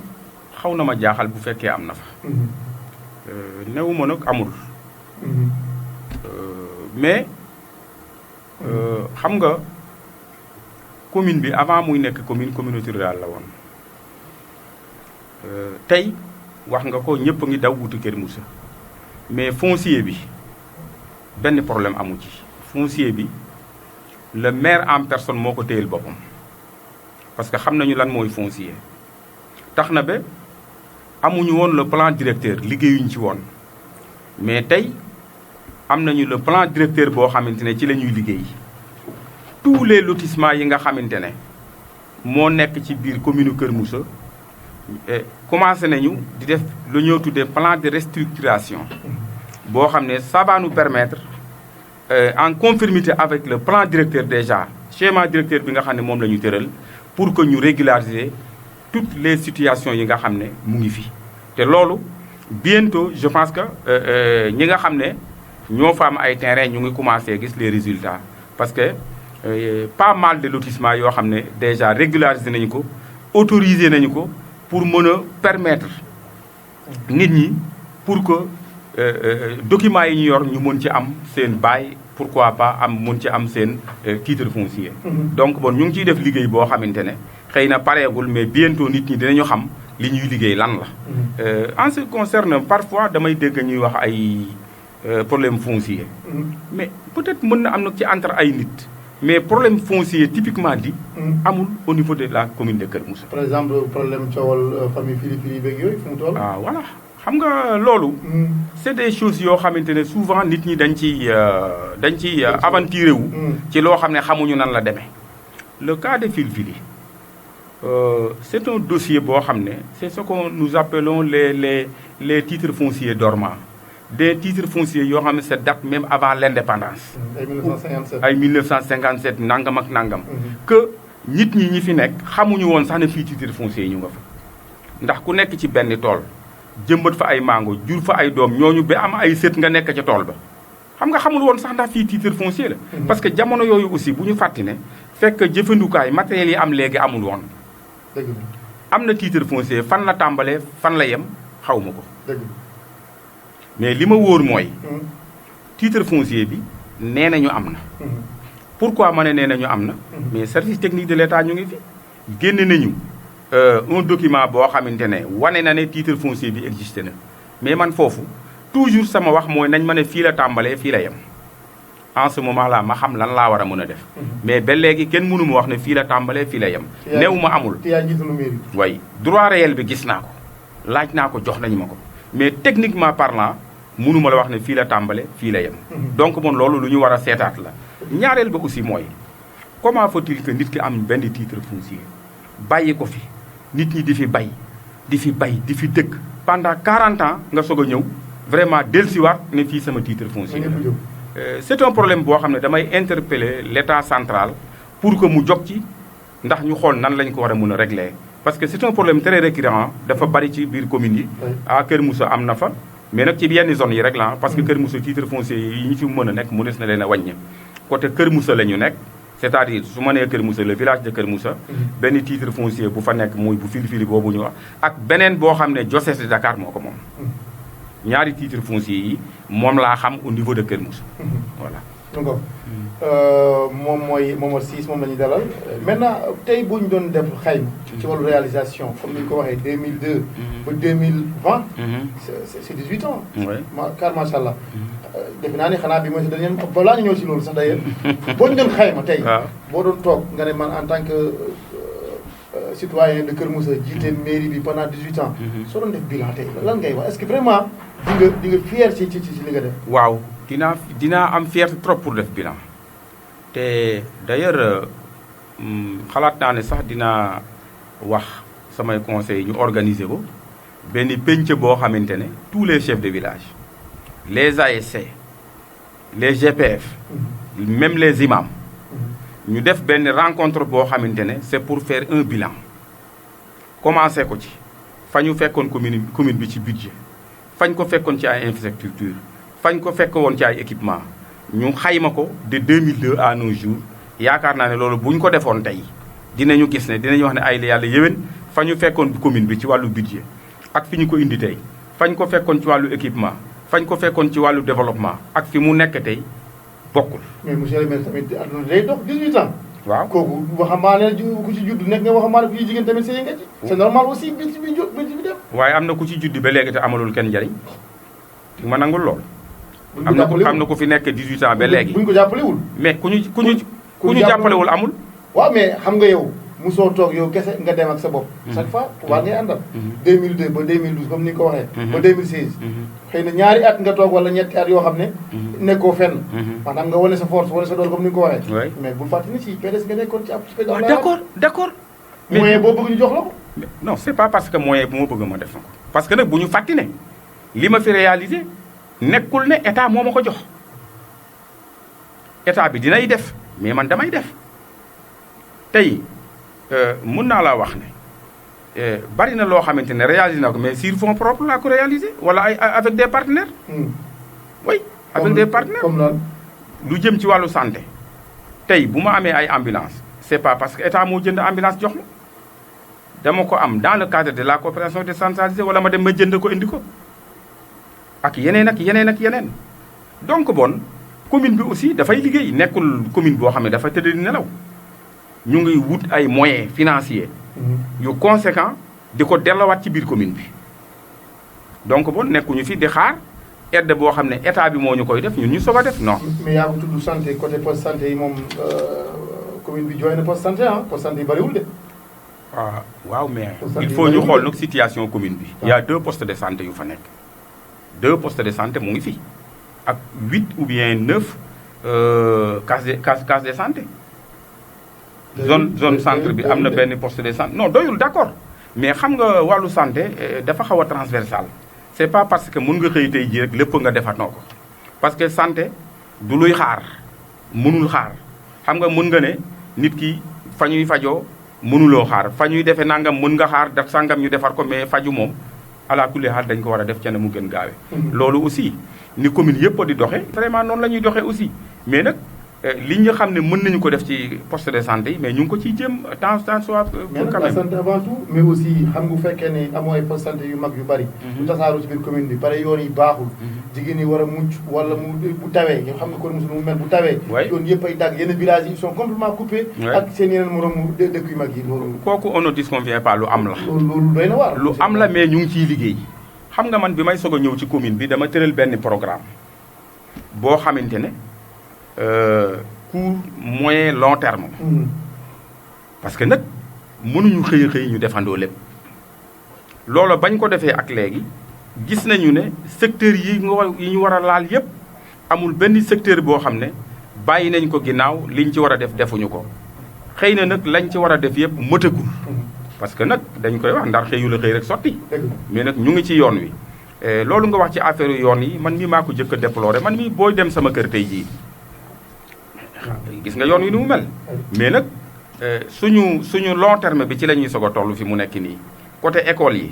xaw na ma jaaxal bu fekkee am na fa. néew ma nag amul. mais xam nga commune bi avant muy nekk communauté rurale la woon. tey wax nga ko ñëpp a ngi daw wuti Kër Moussa mais foncier bi benn problème amu ci foncier bi le maire en personne moo ko téyel boppam. parce que xam nañu lan mooy foncier tax na ba amuñu woon le plan directeur liggéeyuñ ci woon mais tey am nañu le plan directeur boo xamante ne ci la ñuy liggéey tous les lotissements yi nga xamante ne moo nekk ci biir commune Kër Moussa commencé nañu di def lu ñoo tuddee plan de restructuration boo xam ne ça va nous permettre en conformité avec le plan directeur déjà schéma directeur bi nga xam ne moom la ñu tëral pour que ñu régulariser toutes les situations yi nga xam ne mu ngi fi te loolu bientôt je pense que ñi nga xam ne ñoo fa am ay terrain ñu ngi commencé gis les résultats parce que pas mal de lotissements yoo xam ne déjà régularisé nañu ko autorisé nañu ko pour mën a permettre nit ñi pour que documents yi ñu yor ñu mën ci am seen bail pourquoi pas mën ci am seen titre foncier. donc bon ñu ngi ciy def liggéey boo xamante ne xëy na pareegul mais bientôt nit ñi dinañu xam li ñuy liggéey lan la. en ce qui concerne parfois damay dégg ñuy wax ay problème foncier. mais peut-être mën na am nag ci entre ay nit. mais problème foncier typiquement dit amul au niveau de la commune de Kër Moussa. par exemple problème coowal famille fili beeg yooyu fu mu toll. voilà xam nga loolu. c'est des choses yoo xamante ne souvent nit ñi dañ ciy aventuré wu. ci loo xam ne xamuñu nan la demee. le cas de Filfili c'est un dossier boo xam ne c'est ce que nous appelons les titres fonciers dormants des titres fonciers yoo xam ne ça date même avant l'indépendance. ay 1957 ay 1957 nangam ak nangam. que nit ñi fi nekk xamuñu woon sax ne fii titre foncier ñu nga fa. ndax ku nekk ci benn tool jëmbat fa ay mango jur fa ay doom ñooñu ba am ay sët nga nekk ca tool ba xam nga xamul woon sax ndax fii titre foncier la. parce que jamono yooyu aussi bu ñu fàtti ne fekk jëfandukaay matériels yi am léegi amul woon. dëgg am na titre foncier fan la tàmbalee fan la yem xaw ma ko. dëgg mais li ma wóor mooy. titre foncier bi nee nañu am na. pourquoi ma ne nee nañu am na. mais service technique de l'État ñu ngi fi génne nañu. un document boo xamante ne wane na ne titre foncier bi existé na mais man foofu toujours sama wax mooy nañ ma ne fii la tàmbalee fii la yem en ce moment là ma xam lan laa war a mën a def. mais ba léegi kenn mënu ma wax ne fii la tàmbalee fii la yem. néew ma amul. way droit réel bi gis naa ko laaj naa ko jox nañu ma ko mais techniquement parlant mënu ma la wax ne fii la tàmbalee fii la yem. donc bon loolu lu ñu war a seetaat la. ñaareel ba aussi mooy comment faut-il que nit ki am benn titre foncier bàyyi ko fi. nit ñi di fi bay di fi dëkk pendant 40 ans nga soog a ñëw vraiment dellusiwaat ne fii sama titre foncier c'est un problème boo xam ne damay interpeller l'État central pour que mu jóg ci ndax ñu xool nan lañ ko war a mën a régler parce que c'est un problème très récurrent dafa bari ci biir commune yi à Kër Moussa am na fa mais nag ci yenn zones yi rek la parce que Kër Moussa titre foncier yi ñu fi mën a nekk mënees na leen a wàññi côté Kër Moussa la ñu nekk c'est-à-dire su ma nee Kër Moussa le village de Kër Moussa benn titre foncier bu fa nekk muy bu fili boobu ñu wax ak beneen boo xam ne diocèse de Dakar moo ko moom ñaari titre foncier yi moom laa xam au niveau de Kër Moussa voilà donc moom mooy Momar Ciss moom la ñuy dalal maintenant tey bu ñu doon def xayma ci wàllu réalisation comme ni ñu ko waxee 2002 ba 2020 c'est 18 ans car macha allah defe naa ne xanaa bi mooy sa dernier balaa ñu ñëw si loolu sax d'ailleurs boo ñu doon xayma tey boo doon toog nga ne man en tant que citoyen de Kër Moussa jiite mairie bi pendant 18 ans soo doon def bilan tey lan ngay wax est-ce que vraiment di nga fier ci li nga def waaw dinaa am fierté trop pour def bilan te d'ailleurs xalaat naa ne sax dinaa wax samay conseils ñu organiser ko benn penc boo xamante ne tous les chefs de village les ASC les GPF même les imams ñu def benn rencontre boo xamante ne c'est pour faire un bilan commencé ko ci fa ñu fekkoon commune bi ci budget fañ ko fekkoon ci ay infrastructure fañ ko fekk woon ci ay équipement ñu xayma ko de 2002 à nos jours yaakaar naa ne loolu bu ñu ko defoon tey dinañu gis ne dinañu wax ne ay la yàlla yéwén fa ñu fekkoon commune bi ci wàllu budget ak fi ñu ko indi tey fañ ko fekkoon ci wàllu équipement fañ ko fekkoon ci wàllu développement ak fi mu nekk tey bokkul. mais monsieur le maire tamit àdduna day dox 18 ans. waaw kooku waxambaane ku ci judd nekk nga waxambaane ku ci jigéen tamit sëy nga ci. c'est normal aussi bi dem. waaye am na ku ci judd ba léegi te amalul kenn njariñ ma nangul lool. am na ku fi nekk 18 ans ba léegi. buñ ko jàppalewul. mais ku ñu jàppalewul amul. waaw mais xam nga yow musoo toog yow kese nga dem ak sa bopp. chaque fois waa ngay àndal. 2002 ba 2012 comme ni nga ko waxee. ba 2016. xëy na ñaari at nga toog wala ñetti at yoo xam ne. nekkoo fenn. maanaam nga wane sa force wane sa doole comme ni nga ko waxee. mais bul fàttali ni si PDS nga nekkoon ci ab. d'accord. moyen boo bëgg ñu jox la ko. non c'est pas parce que moyen bu ma bëgg ma def ko. parce que nag bu ñu fàtti ne li ma fi réalisé nekkul ne état moo ma ko jox état bi dinay def mais man damay def tey mun naa laa wax ne bari na loo xamante ne réalisé na ko mais sur fonds propres laa ko réalisé wala avec des partenaires. oui avec des partenaires. comme lan lu jëm ci wàllu santé tey bu ma amee ay ambulance c'est pas parce que état moo jënd ambulance jox ma dama ko am dans le cadre de la coopération décentralisée wala ma dem ma jënd ko indi ko ak yeneen donc bon commune bi aussi dafay liggéey nekkul commune boo xam ne dafa tëdd di nelaw ñu ngi wut ay moyens financiers yu conséquents di ko dellowaat ci biir commune bi donc bon nekkuñu fi di xaar aide boo xam ne état bi moo ñu koy def ñun ñu soog a def non. mais yaa ngi tudd santé côté poste santé yi moom commune bi jooy na poste santé poste santé yi bariwul de. waaw mais il faut ñu xool nag situation commune bi. il y a 2 postes de santé yu fa nekk. 2 postes de santé mu ngi fi ak 8 ou bien 9 cases de santé zone centre bi am na benn poste de santé non doyul d'accord mais xam nga wàllu santé dafa xaw a transversal c'est pas parce que mun nga xëy tey jii rek lépp nga defatoo ko parce que santé du luy xaar mënul xaar xam nga mun nga ne nit ki fa ñuy fajoo mënuloo xaar fa ñuy defee nangam mën nga xaar def sangam ñu defar ko mais faju moom ala kulli xaal dañ ko war a def ca ne mu gën gaawe loolu aussi ni commune yëpp di doxe vraiment noonu la ñuy doxee aussi mais nag li ñu xam ne mën nañu ko def ci poste de santé yi mais ñu ngi ko ciy jéem temps soit mais nag la santé avant tout mais aussi xam nga bu fekkee ne amoo ay poste santé yu mag yu bari bu tasaaroo ci biir commune bi pare yoon yi baaxul jigéen ñi war a mucc wala mu bu tawee yow xam nga kon mosul mu mel bu tawee yoon yëpp ay dagg yenn villages yi ils sont complètement coupés ak seen yeneen moromu dëkk yu mag yi loolu kooku on ne disconvient pas lu am la loolu doy na waar lu am la mais ñu ngi ciy liggéey xam nga man bi may soog a ñëw ci commune bi dama tëral benn programme boo xamante ne court moyen long terme parce que nag mënuñu xëy ñu defandoo lépp loolu bañ ko defee ak léegi gis nañu ne secteur yi ñu war a laal yépp amul benn secteur boo xam ne bàyyi nañ ko ginnaaw liñ ci war a def defuñu ko xëy na nag lañ ci war a def yépp mëtagul parce que nag dañ koy wax ndar xëyu la xëy rek sotti mais nag ñu ngi ci yoon wi loolu nga wax ci affaire yoon yi man mii maa ko jëkk a déploré man mii booy dem sama kër tey jii gis nga yoon wi ni mu mel mais nag suñu long terme bi ci la ñuy soog a toll fi mu nekk nii côté école yi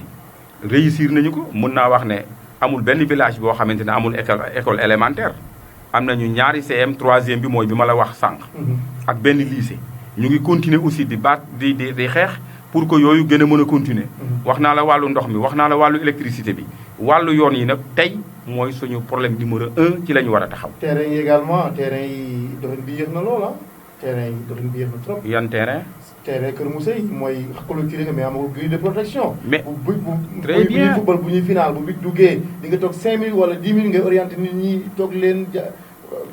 réussir nañu ko mën naa wax ne amul benn village boo xamante ne amul école élémentaire am nañu ñaari CM troisième bi mooy bi ma la wax sànq ak benn lycée ñu ngi continuer aussi di xeex pour que yooyu gën a mën a continuer wax naa la wàllu ndox mi wax naa la wàllu électricité bi wàllu yoon yi nag tey mooy suñu problème numéro 1 ci la ñu war a taxaw. terrain yi également terrain yi doxin bi yéex na lool ah terrain yi doxin bi yéex na trop. yan terrain. terrain Kër Moussa yi mooy clôturé nga mais amagul grille de protection. mais très bien bu ñuy football bu ñuy final bu bit duggee di nga toog 5 minutes wala 10 minutes ngay orienté nit ñi toog leen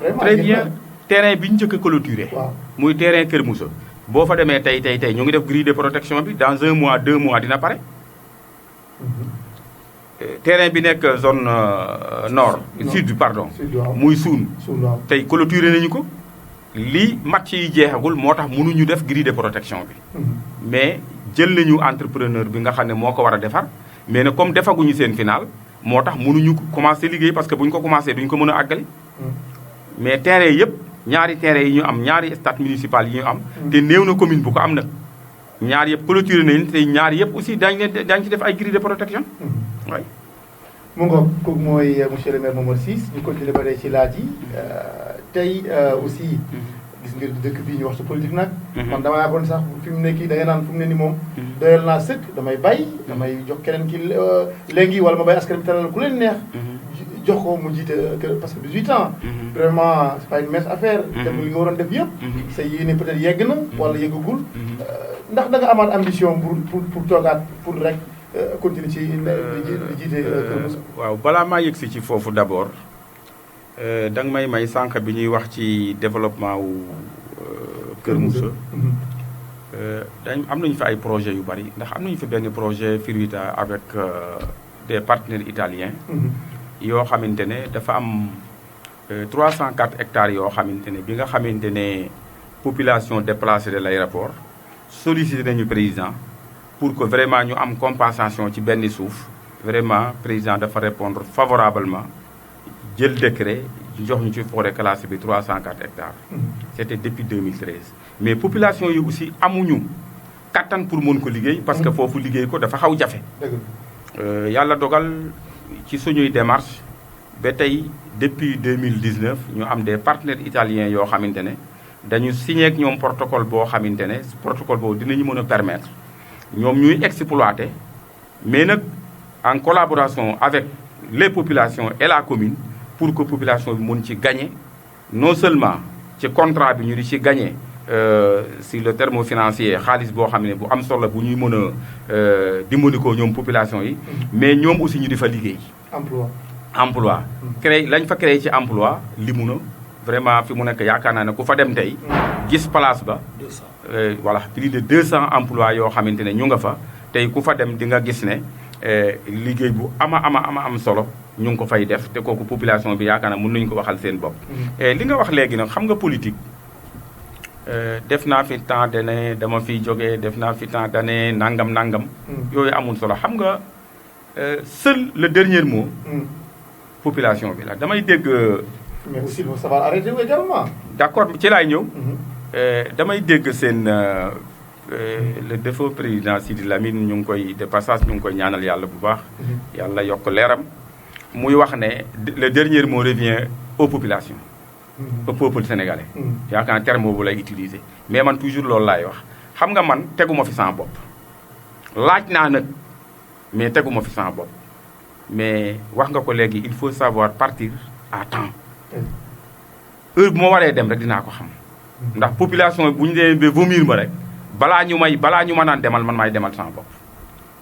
vraiment. très bien terrain bi ñu njëkk a clôturé. waaw muy terrain Kër Moussa. boo fa demee tey ñu ngi def grille de protection bi dans 1 mois 2 mois dina pare. terrain bi nekk zone nord. sud pardon. muy suun. tey clôturé nañu ko. li match yi jeexagul moo tax mënuñu def grille de protection bi. mais jël nañu entrepreneur bi nga xam ne moo ko war a defar. mais nag comme defaguñu seen final moo tax mënuñu commencé liggéey parce que bu ñu ko commencé duñu ko mën a àggali. mais terrain yëpp ñaari terrain yi ñu am ñaari stade municipal yi ñu am. te néew na commune bu ko am nag. ñaar yëpp clôturé nañu te ñaar yëpp aussi daañu ci def ay grille de protection. oui. mu ngoog kooku mooy monsieur le maire Momar Ciss ñu continuer ba tey ci laaj yi tey aussi gis nga dëkk bii ñu wax ci politique nag. man dama yàggoon sax fi mu nekk da nga naan fu mu ne ni moom. doyal naa sëkk damay bay damay jox keneen ki léegi wala ma bay askan bi talal ku leen neex. jox ko mu jiite parce que 18 ans. vraiment c'est pas une mince affaire. dem li nga waroon def yëpp. sa yéene peut-être yegg na wala yeggagul. ndax da nga amaat ambition pour toogaat pour rek. continue ci di jiite Kër Moussa. waaw balaa maa yëgsi ci foofu d'abord da nga may sànq bi ñuy wax ci développement wu Kër Moussa. am nañu fi ay projets yu bari ndax am nañu fi benn projet Firuita avec des partenaires italiens. yoo xamante ne dafa am 304 hectares yoo xamante ne bi nga xamante ne population déplacée de l'aéroport sollicité nañu président. pour que vraiment ñu am compensation ci benn suuf vraiment président dafa répondre favorablement jël décret jox ñu ci forêt classée bi 304 hectares. c'était depuis 2013. mais population yi aussi amuñu kattan pour mën ko liggéey. parce que foofu liggéey ko dafa xaw jafe. yàlla dogal ci suñuy démarche ba tey depuis 2019 ñu am des partenaires italiens yoo xamante ne dañu signé ak ñoom protocole boo xamante ne protocole boobu dinañu mën a permettre. ñoom ñuy exploiter mais nag en collaboration avec les populations et la commune pour que population bi mën ci gagner non seulement ci contrat bi ñu di ci gagner si le terme financier xaalis boo xam ne bu am solo bu ñuy mën a dimbali ko ñoom population yi. mais ñoom aussi ñu di fa liggéey. emploi créé lañ fa créé ci emploi limu na vraiment fi mu nekk yaakaar naa ne ku fa dem tey. gis place ba. voilà plus de 200 emplois yoo xamante ne ñu nga fa tey ku fa dem di nga gis ne liggéey bu am solo ñu ngi ko fay def te kooku population bi yaakaar naa mën nañu ko waxal seen bopp. li nga wax léegi nag xam nga politique def naa fi temps d'année dama fiy jógee def naa fi temps d'année nangam. yooyu amul solo xam nga seul le dernier mot. population bi la damay dégg. mais aussi ça va arrêter également. d'accord ci laay ñëw. damay dégg seen le défunt président Sidi Lamine ñu ngi koy de passage ñu ngi koy ñaanal yàlla bu baax. yàlla yokk leeram. muy wax ne le dernier mot revient aux populations. au peuple sénégalais. yaakaar naa terme boobu lay utiliser mais man toujours loolu laay wax xam nga man teguma fi sama bopp. laaj naa nag mais teguma fi sama bopp mais wax nga ko léegi il faut savoir partir à temps. heure bu ma waree dem rek dinaa ko xam. ndax population bu ñu demee ba vomir ma rek balaa ñu ma naan demal man maay demal sama bopp.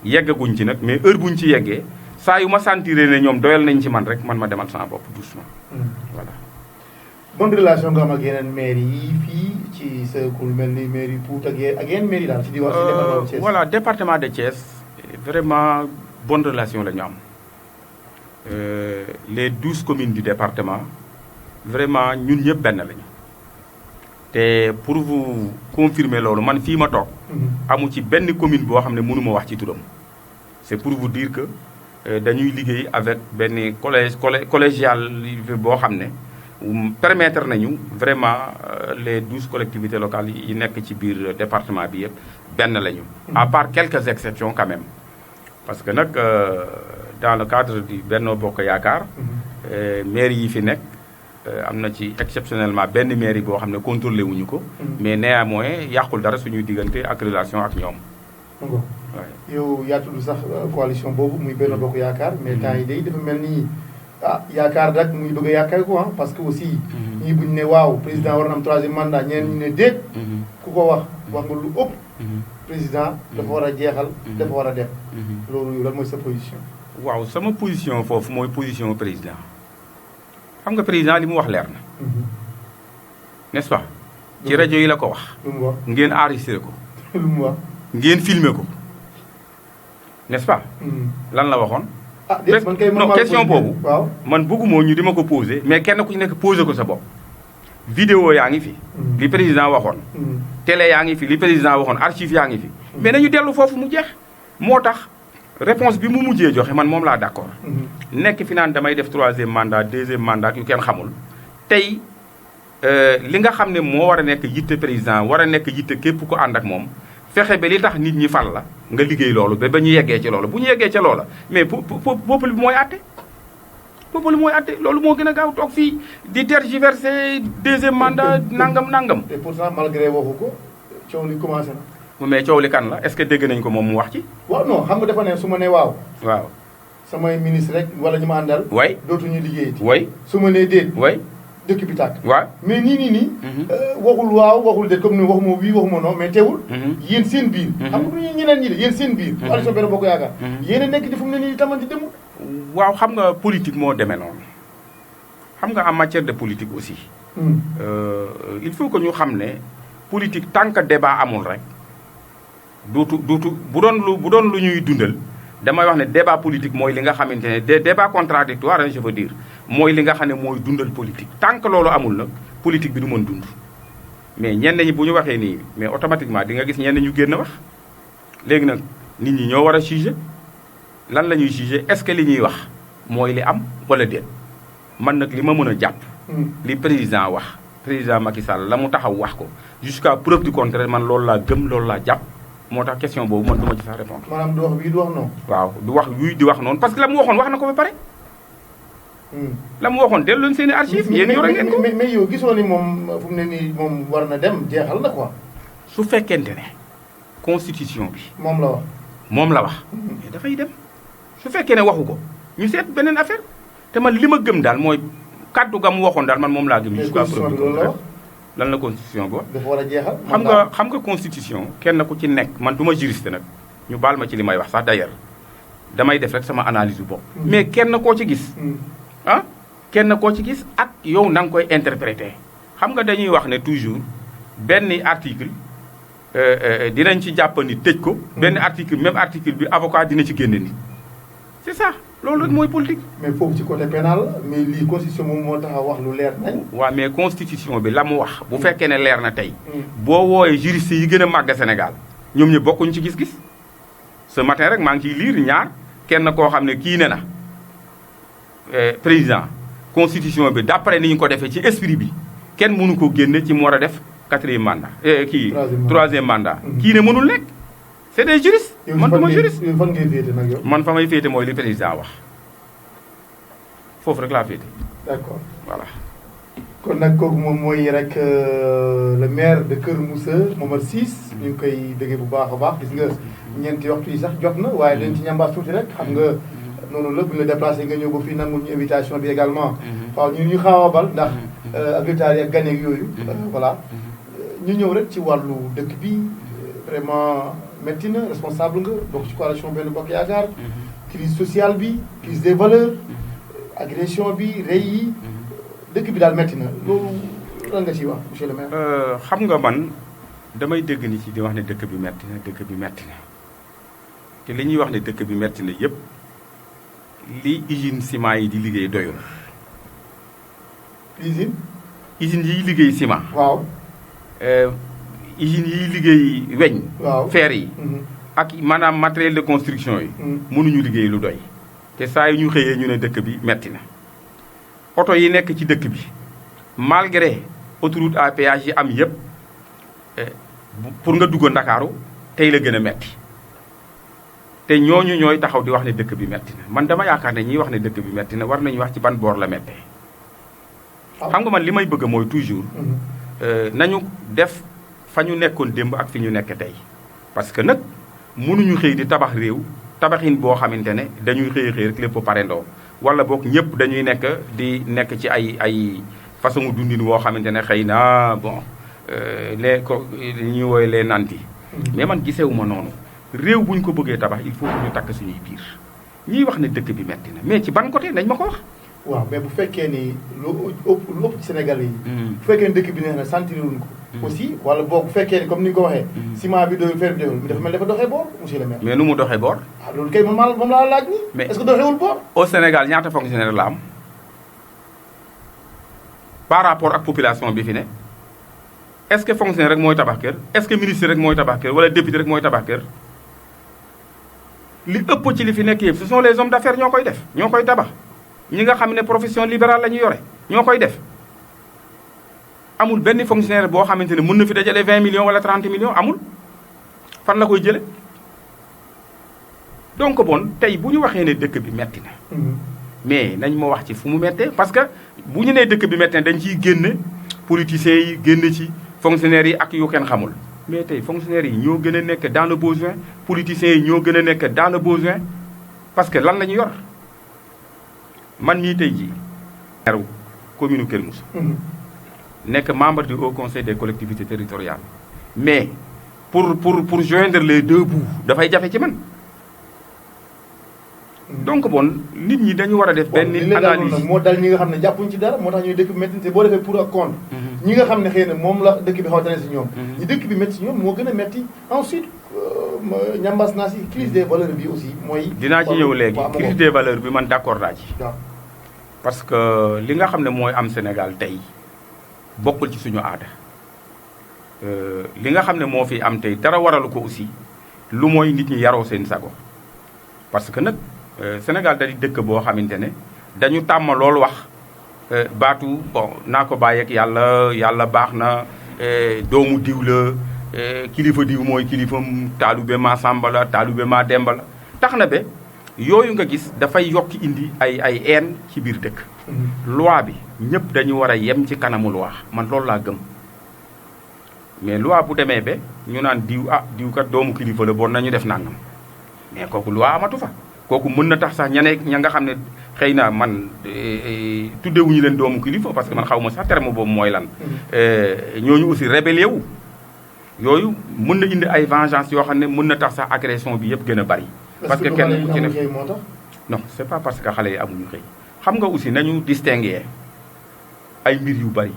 yeggaguñ ci nag mais heure buñ ci yeggee saa yu ma sentiree ne ñoom doyal nañ ci man rek man ma demal sama bopp doucement. voilà. bonne relation nga am ak yeneen maire yi fii ci sa kuréel mel ni maire yi Pout ak yeneen maire yi daal ci diwaan ci département de Thiès. voilà département de Thiès vraiment bonne relation la ñu am les 12 communes du département vraiment ñun ñëpp benn lañu. te pour vous confirmer loolu man fii ma toog. amu ci benn commune boo xam ne mënu ma wax ci turam. c'est pour vous dire que dañuy liggéey avec benn collégial boo xam ne. permettre nañu vraiment les 12 collectivités locales yi nekk ci biir département bi yëpp benn lañu. à part quelques exceptions quand même. parce que nag dans le cadre du Benno Bokk Yaakaar. mairie yi fi nekk am na ci exceptionnellement benn mairie boo xam ne contrôlé wuñu ko. mais néanmoins yàqul dara suñuy diggante ak relation ak ñoom. yow yaa tudd sax coalition boobu muy Benno Bokk Yaakaar mais temps yi day dafa mel ni. yaakaar nag muy bëgg a yaakaar ko parce que aussi. ñii buñ ne waaw président war na am 3e mandat ñeneen ñu ne déet. ku ko wax nga lu ëpp. président dafa war a jeexal. dafa war a dem. loolu lan mooy sa position. waaw sama position foofu mooy position président xam nga président li mu wax leer na. n'est-ce pas. ci rajo yi la ko wax. lu mu wax ngeen enregistré ko. lu mu wax ngeen filmé ko n'est-ce pas. lan la waxoon. non question boobu man bëggumoo ñu di ma ko posé mais kenn ku ci nekk posé ko sa bopp. vidéo yaa ngi fi. li président waxoon. télé yaa ngi fi li président waxoon archive yaa ngi fi. mais nañu dellu foofu mu jeex. moo tax réponse bi mu mujjee joxe man moom laa d'accord. nekk fi naan damay def 3e mandat 2e mandat yu kenn xamul. tey li nga xam ne moo war a nekk yitte président war a nekk yitte képp ko ànd ak moom. fexe ba li tax nit ñi fal la nga liggéey loolu ba ñu yeggee ci loolu bu ñu yeggee ca loola mais peuple bi mooy àtte. peuple bi mooy àtte loolu moo gën a gaaw toog fii di tergiverser 2e mandat nangam. et pourtant malgré waxu ko coow li commencé na. mais coow li kan la est-ce que dégg nañ ko moom mu wax ci. waaw non xam nga dafa ne su ma nee waaw. waaw. samay ministre rek wala ñu ma àndal. way dootuñu liggéey. way su ma nee déet. way dëkk bi tàkk. waaw mais nii. waxul waaw waxul déet comme ni waxuma wii waxuma non mais teewul. yéen seen biir. xam nga ñeneen ñi de yéen seen biir. coalition Benno Bokk Yaakaar. yéen a nekk di fu mu ne nii tamit di dem. waaw xam nga politique moo demee noonu xam nga en matière de politique aussi. il faut que ñu xam ne politique tant que débat amul rek duutu bu doon lu ñuy dundal. damay wax ne débat politique mooy li nga xamante ne débat contradictoire je veux dire mooy li nga xam ne mooy dundal politique tant que loolu amul nag politique bi du mën dund. mais ñenn ñi bu ñu waxee nii mais automatiquement di nga gis ñenn ñu génn wax léegi nag nit ñi ñoo war a juger lan la ñuy juger est-ce que li ñuy wax mooy li am wala déet man nag li ma mën a jàpp. li président wax président Macky Sall la mu taxaw wax ko jusqu'à preuve du contraire man loolu laa gëm loolu laa jàpp. moo tax question boobu man du ma ci sax répondre. maanaam du wax wii du wax noonu. waaw du wax wii di wax noonu parce que la mu waxoon wax na ko ba pare. la mu waxoon dellu leen seen i archives. yéen yore ngeen ko mais yow gisoo ni moom fu mu ne nii moom war na dem jeexal na quoi. su fekkente ne constitution bi. moom la wax. moom la wax. mais dafay dem su fekkee ne waxu ko ñu seet beneen affaire te man li ma gëm daal mooy kaddu ga mu waxoon daal man moom laa gëm. jusqu'à preuve du contraire lan la constitution bi wax. dafa war a jeexal. xam nga constitution kenn ku ci nekk man du ma juriste nag ñu baal ma ci li may wax sax d'ailleurs damay def rek sama analyse bu bopp. mais kenn koo ci gis. kenn koo ci gis ak yow na nga koy interpréter. xam nga dañuy wax ne toujours benn article dinañ ci jàpp ni tëj ko. benn article même article bi avocat dina ci génne nit. c'est ça loolu rek mooy politique. mais foofu ci côté pénal mais lii constitution moom moo tax a wax lu leer nañ. waaw mais constitution bi la mu wax. bu fekkee ne leer na tey. boo wooyee juriste yi gën a màgg Sénégal ñoom ñu bokkuñ ci gis-gis. ce matin rek maa ngi ciy lire ñaar kenn koo xam ne kii ne na président constitution bi d'après ni ñu ko defee ci esprit bi kenn mënu ko génne ci mu war a def 4e mandat. kii 3e mandat. kii ne mënul nekk. c'est des juristes. man du ma juriste fan ngay féete nag yow. man fa may féete mooy li président wax foofu rek laa féete. d'accord voilà. kon nag kooku moom mooy rek le maire de Kër Moussa Momar Ciss ñu ngi koy bëggee bu baax a baax gis nga ñeenti waxtu yi sax jot na waaye dañ ci ñambaas tuuti rek xam nga noonu la bu ñu la déplacé nga ñëw ba fii nangul ñu invitation bi également. waaw ñu xaaw a bal ndax ak retard yi ak gan yeeg yooyu. voilà ñu ñëw rek ci wàllu dëkk bi vraiment métti na responsable nga bokk ci coalition Benno Bokk Yaakaar. crise sociale bi crise des valeurs agression bi rey yi. dëkk bi daal métti na loolu lan nga ciy wax monsieur le maire. xam nga man damay dégg ni ci di wax ne dëkk bi métti na dëkk bi métti na te li ñuy wax ne dëkk bi métti na yépp li usine ciment yi di liggéey doyul. usine yiy liggéey ciment. waaw. usine yiy liggéey weñ. waaw fer yi. ak maanaam matériel de construction yi. mënuñu liggéey lu doy. te saa yu ñu xëyee ñu ne dëkk bi métti na. oto yi nekk ci dëkk bi malgré autoroute à péage yi am yépp pour nga dugg Ndakaaru tey la gën a metti te ñooñu ñooy taxaw di wax ne dëkk bi metti na man dama yaakaar ne ñiy wax ne dëkk bi metti na war nañu wax ci ban boor la mettee. xam nga man li may bëgg mooy toujours nañu def fa ñu nekkoon démb ak fi ñu nekk tey parce que nag mënuñu xëy di tabax réew tabaxin boo xamante ne dañuy xëy rek lépp parendoo wala boog ñëpp dañuy nekk ci ay façon dundin woo xamante ne xëy na bon ñuy wooye les nanti mais man gisewuma noonu réew bu ñu ko bëggee tabax il faut que ñu takk suñuy biir ñiy wax ne dëkk bi metti na mais ci ban côté nañ ma ko wax. waaw mais bu fekkee ni lu ëpp ci Sénégal yi. bu fekkee ni dëkk bi neex na sentiruñ ko. aussi wala boog bu fekkee ni comme ni nga ko waxee. ciment bi doyul fer bi doyul dafa mel dafa doxee boor monsieur le maire. mais nu mu doxee boor. ah loolu kay moom laa laaj nii. mais est-ce que doxewul boor. au Sénégal ñaata fonctionnaire la am par rapport ak population bi fi ne est-ce que fonctionnaire rek mooy tabax kër est-ce que ministre rek mooy tabax kër wala député rek mooy tabax kër li ëpp ci li fi nekk yëpp ce sont les hommes d'affaires ñoo koy def ñoo koy tabax. ñi nga xam ne profession libérale la ñu yore ñoo koy def amul benn fonctionnaire boo xamante ne mën na fi dajale 20 millions wala 30 millions amul fan la koy jële donc bon tey bu ñu waxee ne dëkk bi metti na mais nañ ma wax ci fu mu mettee parce que bu ñu nee dëkk bi metti na dañ ciy génne politiciens yi génne ci fonctionnaires yi ak yu kenn xamul mais tey fonctionnaires yi ñoo gën a nekk dans le besoin politiciens yi ñoo gën a nekk dans le besoin parce que lan la ñu yor man mii tey jii maire commune Kër Moussa nekk membre du haut conseil des collectivités territoriales mais pour joindre les deux bouts dafay jafe ci man donc bon nit ñi dañu war a def benn analyse moo dal ñi nga xam ne jàppuñ ci dara moo tax ñuy dëkk bi métti te boo defee pour ak contre ñi nga xam ne xëy na moom la dëkk bi xawtane si ñoom ñi dëkk bi métti si ñoom moo gën a métti ensuite ñambas naa si crise des valeurs bi aussi mooy dinaa ci ñëw léegi crise des valeurs bi man d'accord naa ci parce que li nga xam ne mooy am Sénégal tey bokkul ci suñu aada li nga xam ne moo fi am tey dara waralu ko aussi lu mooy nit ñi yaroo seen sago parce que nag Sénégal da di dëkk boo xamante ne dañu tàmm loolu wax baatu bon naa ko bàyyeeg yàlla baax na doomu diw la kilifa diw mooy kilifam taalube ma Samba la taalube ma Demba la tax na ba yooyu nga gis dafay yokki indi ay haine ci biir dëkk loi bi ñëpp dañu war a yem ci kanamu loi man loolu laa gëm mais loi bu demee ba ñu naan diw kat doomu kilifa la bon nañu def nangam mais kooku loi amatu fa kooku mën na tax sax ña nga xam ne xëy na man tuddewuñu leen doomu kilifa parce que man xaw ma sax terme boobu mooy lan ñooñu aussi rébellé wu yooyu mën na indi ay vengeance yoo xam ne mën na tax sax agression bi yëpp gën a bari parce que kenn ku ci ne non c'est pas parce que xale yi amuñu xëy xam nga aussi nañu distinguer ay mbir yu bari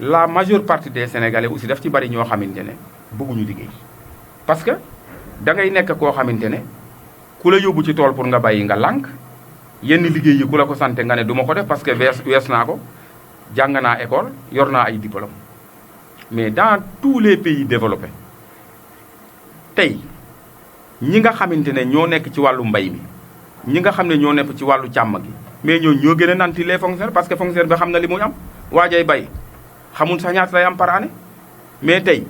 la majeure partie des Sénégalais aussi daf ci bari ñoo xamante ne bëgguñu liggéey parce que da ngay nekk koo xamante ne ku la yóbbu ci tool pour nga bàyyi nga lànk yenn liggéey yi ku la ko sante nga ne du ma ko def parce que wees naa ko jàng naa école yor naa ay diplôme mais dans tous les pays développés tey ñi nga xamante ne ñoo nekk ci wàllu mbay mi ñi nga xam ne ñoo nekk ci wàllu càmm gi mais ñoo gën a nanti les fonctionnaires parce que fonctionnaire bi xam na li muy am waajay bay xamul sax ñaata lay am par année mais tey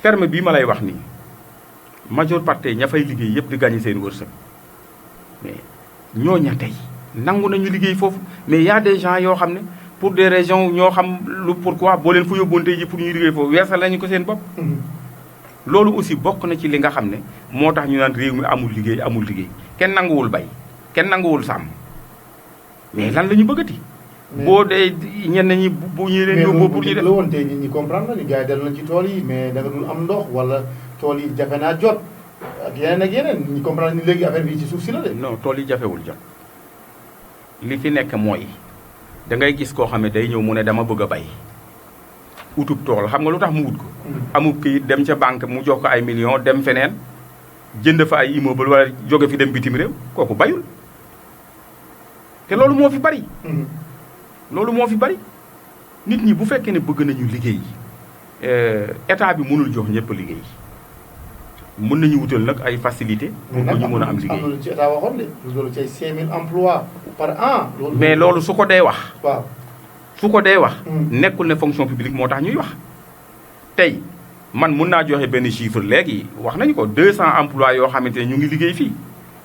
ferme bii ma lay wax nii majeure partie ña fay liggéey yëpp di gagné seen wërsëg mais ñooña tey nangu nañu liggéey foofu mais y a des gens yoo xam ne pour des raisons ñoo xam lu pourquoi boo leen fa yóbboon tey ji pour ñuy liggéey foofu weesal nañu ko seen bopp. loolu aussi bokk na ci li nga xam ne moo tax ñu naan réew mi amul liggéey kenn nanguwul bay kenn nanguwul sàmm mais lan la ñu bëggati. boo dee ñenn ñi bu ñu leen yóbboo pour ñu def la woon tey nit ñi comprendre nañu gars yi dellu nañ ci tool yi mais da nga dul am ndox wala tool yi jafe naa jot ak yeneen nit ñi comprendre ni léegi affaire bi ci suuf si la de. non tool yi jafewul jot li fi nekk mooy da ngay gis koo xam ne day ñëw mu ne dama bëgg a bay utub tool xam nga lu tax mu wut ko. amub kayit dem ca banque mu jox ko ay millions dem feneen jënd fa ay immeuble wala jóge fi dem bitim réew kooku bayul te loolu moo fi bari. loolu moo fi bari nit ñi bu fekkee ne bëgg nañu liggéey état bi mënul jox ñëpp liggéey mën nañu wutal nag ay facilité pour que ñu mën a am liggéey. am na ci état waxoon de loolu ci 5000 emplois par an. mais loolu su ko dee wax. waaw su ko dee wax. nekkul ne fonction publique moo tax ñuy wax. tey man mun naa joxe benn chiffre léegi wax nañu ko 200 emplois yoo xamante ne ñu ngi liggéey fii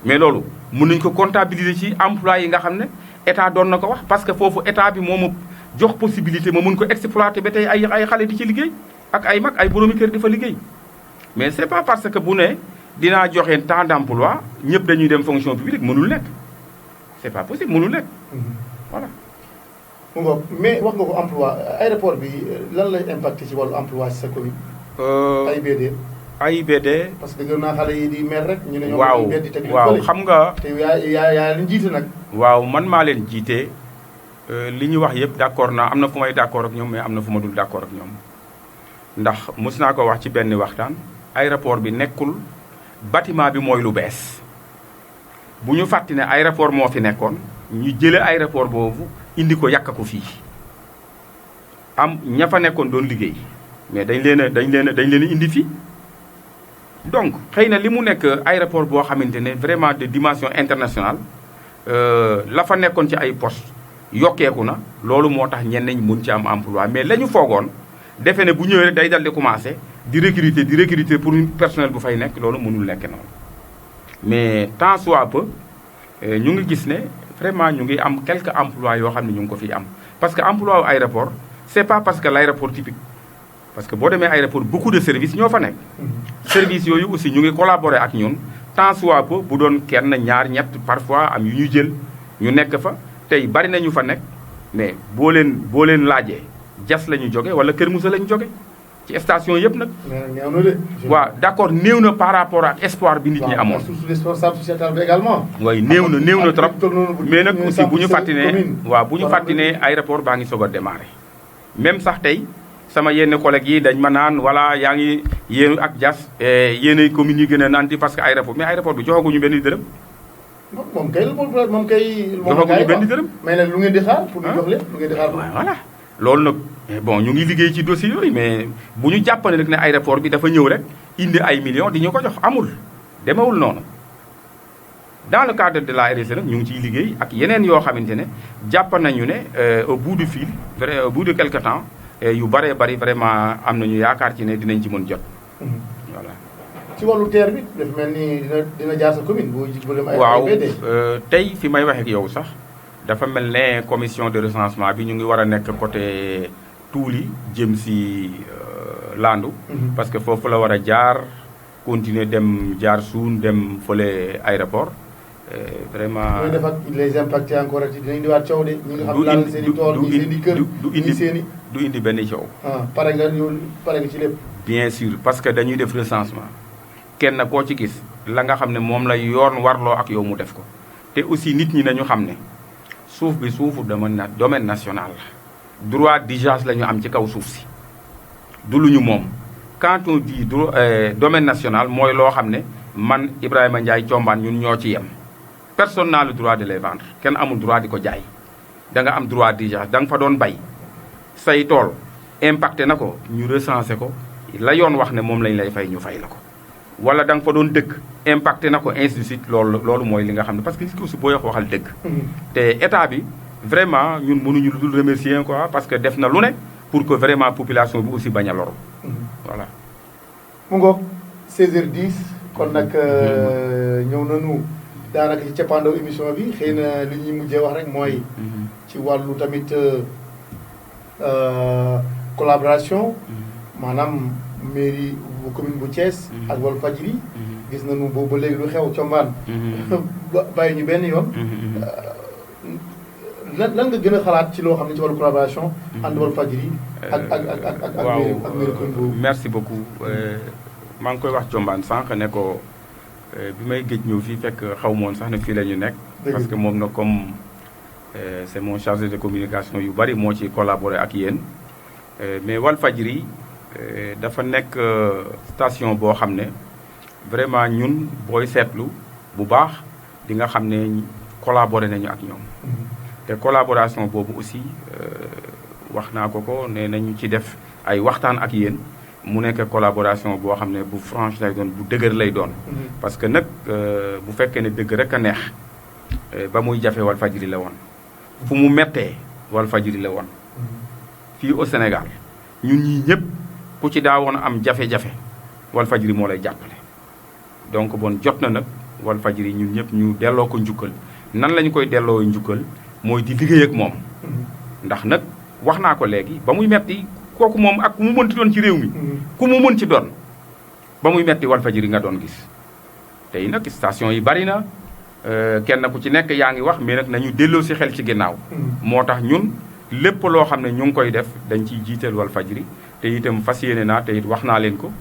mais loolu mun nañu ko comptabiliser ci emplois yi nga xam ne. état doon na ko wax parce que foofu état bi moo ma jox possibilité ma mun ko exploiter ba tey ay xale di ci liggéey ak ay mag ay boroomi kër di fa liggéey mais c'est pas parce que bu ne dinaa joxe temps d'emploi ñëpp dañuy dem fonction publique mënul nekk c'est pas possible mënul nekk voilà. mu ngoog mais wax nga ko emploi aéroport bi lan lay impacté ci wàllu emploi ci sa commune. AIBD. AIBD. parce que gën naa xale yi di mer rek. ñu ne ñoom waaw waaw xam nga. te yaa leen jiite nag. waaw man maa leen jiite li ñu wax yëpp d'accord naa am na fu may d'accord ak ñoom mais am na fu ma dul d'accord ak ñoom ndax mos naa ko wax ci benn waxtaan aéroport bi nekkul bâtiment bi mooy lu bees bu ñu fàtti ne aéroport moo fi nekkoon ñu jële aéroport boobu indi ko yàq ko fii am ña fa nekkoon doon liggéey mais dañ leen a indi fii donc xëy na li mu nekk aéroport boo xamante ne vraiment de dimension internationale la fa nekkoon ci ay poste yokkeeku na loolu moo tax ñenn ñi mun ci am emploi mais la ñu foogoon defe ne bu ñëwee rek day dal di commencer di recruter pour personnel bu fay nekk loolu mënul nekk noonu mais tant soit peu ñu ngi gis ne vraiment ñu ngi am quelques emplois yoo xam ne ñu ngi ko fiy am parce que emploi wu aéroport c'est pas parce que l'aéroport typique parce que boo demee aéroport beaucoup de services ñoo fa nekk services yooyu aussi ñu ngi collaborer ak ñun tant soit peu bu doon kenn ñaar ñett parfois am yu ñu jël ñu nekk fa tey bari nañu fa nekk mais boo leen laajee jas la ñu jóge wala Kër Moussa la ñu jóge ci station yëpp nag. néew na de. waaw d'accord néew na par rapport ak espoir bi nit ñi amoon. surtout responsable sociétal bi également. waaye néew na trop mais nag aussi bu ñu fàtti ne waaw bu ñu fàtti ne aéroport baa ngi soog a démarrer même sax tey sama yenn collègues yi dañ ma naan voilà yaa ngi yéen ak jas yéenay communes yi gën a naan parce que aéroport mais aéroport bi joxaguñu benn dërëm. moom kay joxaguñu benn dërëm. mais nag lu ngeen di xaar pour ñu jox leen lu ngeen di xaar. voilà loolu nag bon ñu ngi liggéey ci dossier yooyu mais bu ñu jàppane rek ne aéroport bi dafa ñëw rek indi ay millions di ñu ko jox amul demewul noonu dans le cadre de la RSE nag ñu ngi ciy liggéey ak yeneen yoo xamante ne jàpp nañu ne au bout du fil au bout de quelque temps yu bëree bëri vraiment am nañu yaakaar ci ne dinañ ci mën jot voilà. ci wàllu terre bi dafa mel ni dina jaar sa commune bu dem ay waaw tey fi may wax ak yow sax dafa mel ne commission de recensement bi ñu ngi war a nekk côté Tuuli jëm si Landu parce que foofu la war a jaar continuer dem jaar suun dem fële aéroport vraiment. mooy def ak les impactés encore rek dinañ indiwaat coow de. ñi nga xam ne laal seen i tool ñi seen i kër ñi seen i du indi benn coow. pare nga ci lépp. bien sûr parce que dañuy def recensement kenn koo ci gis la nga xam ne moom la yoon warloo ak yow mu def ko te aussi nit ñi nañu xam ne suuf bi suufu domaine national la. droit d'usage la ñu am ci kaw suuf si du lu ñu moom quand on dit domaine national mooy loo xam ne man Ibrahima Ndiaye Thiombane ñun ñoo ci yem personne n'a le droit de les vendre kenn amul droit di ko jaay da nga am droit di jaay da nga fa doon bay say tool impacté na ko ñu recensé ko la yoon wax ne moom lañ lay fay ñu fay la ko wala da nga fa doon dëkk impacté na ko ainsi de suite loolu mooy li nga xam ne parce que nit ki aussi booy wax waxal dëgg te état bi vraiment ñun mënuñu lu dul remercier quoi parce que def na lu ne pour que vraiment population bi aussi bañ a loru voilà mu ngoog 16h10 kon nag ñëw nañu daanaka ci cappaandaw émission bi xëy na li ñuy mujjee wax rek mooy ci wàllu tamit collaboration maanaam mairie bu commune bu Thiès ak Walfadjri gis nañu boobu ba léegi lu xew Thiombane bàyyi ñu benn yoon lan nga gën a xalaat ci loo xam ne ci wàllu collaboration ànd Walfadjri ak mairie commune bu merci beaucoup maa ngi koy wax Thiombane sànq ne ko bi may géej ñëw fii fekk xaw moon sax ne fii la ñu nekk parce que moom na comme c'est mon chargé de communication yu bari moo ci collaboré ak yéen mais Walfadjri dafa nekk station boo xam ne vraiment ñun booy seetlu bu baax di nga xam ne collaboré nañu ak ñoom te collaboration boobu aussi wax naa ko ne nañu ci def ay waxtaan ak yéen mu nekk collaboration boo xam ne bu franche lay doon bu dëgër lay doon parce que nag bu fekkee ne dëgg rek a neex ba muy jafe Walfadjri la woon fu mu mettee Walfadjri la woon fii au Sénégal ñun ñii ñëpp ku ci daawoon am jafe-jafe Walfadjri moo lay jàppale donc bon jot na nag Walfadjri ñun ñëpp ñu delloo ko njukkal nan lañu koy delloo njukkal mooy di liggéey ak moom ndax nag wax naa ko léegi ba muy metti kooku moom ak ku mu mënti doon ci réew mi ku mu mën ci doon ba muy metti Walfadjri nga doon gis tey nag station yi bari na kenn ku ci nekk yaa ngi wax mais nag nañu delloo si xel ci ginnaaw moo tax ñun lépp loo xam ne ñu ngi koy def dañ ciy jiital Walfadjri te itam fas yéene naa te it wax naa leen ko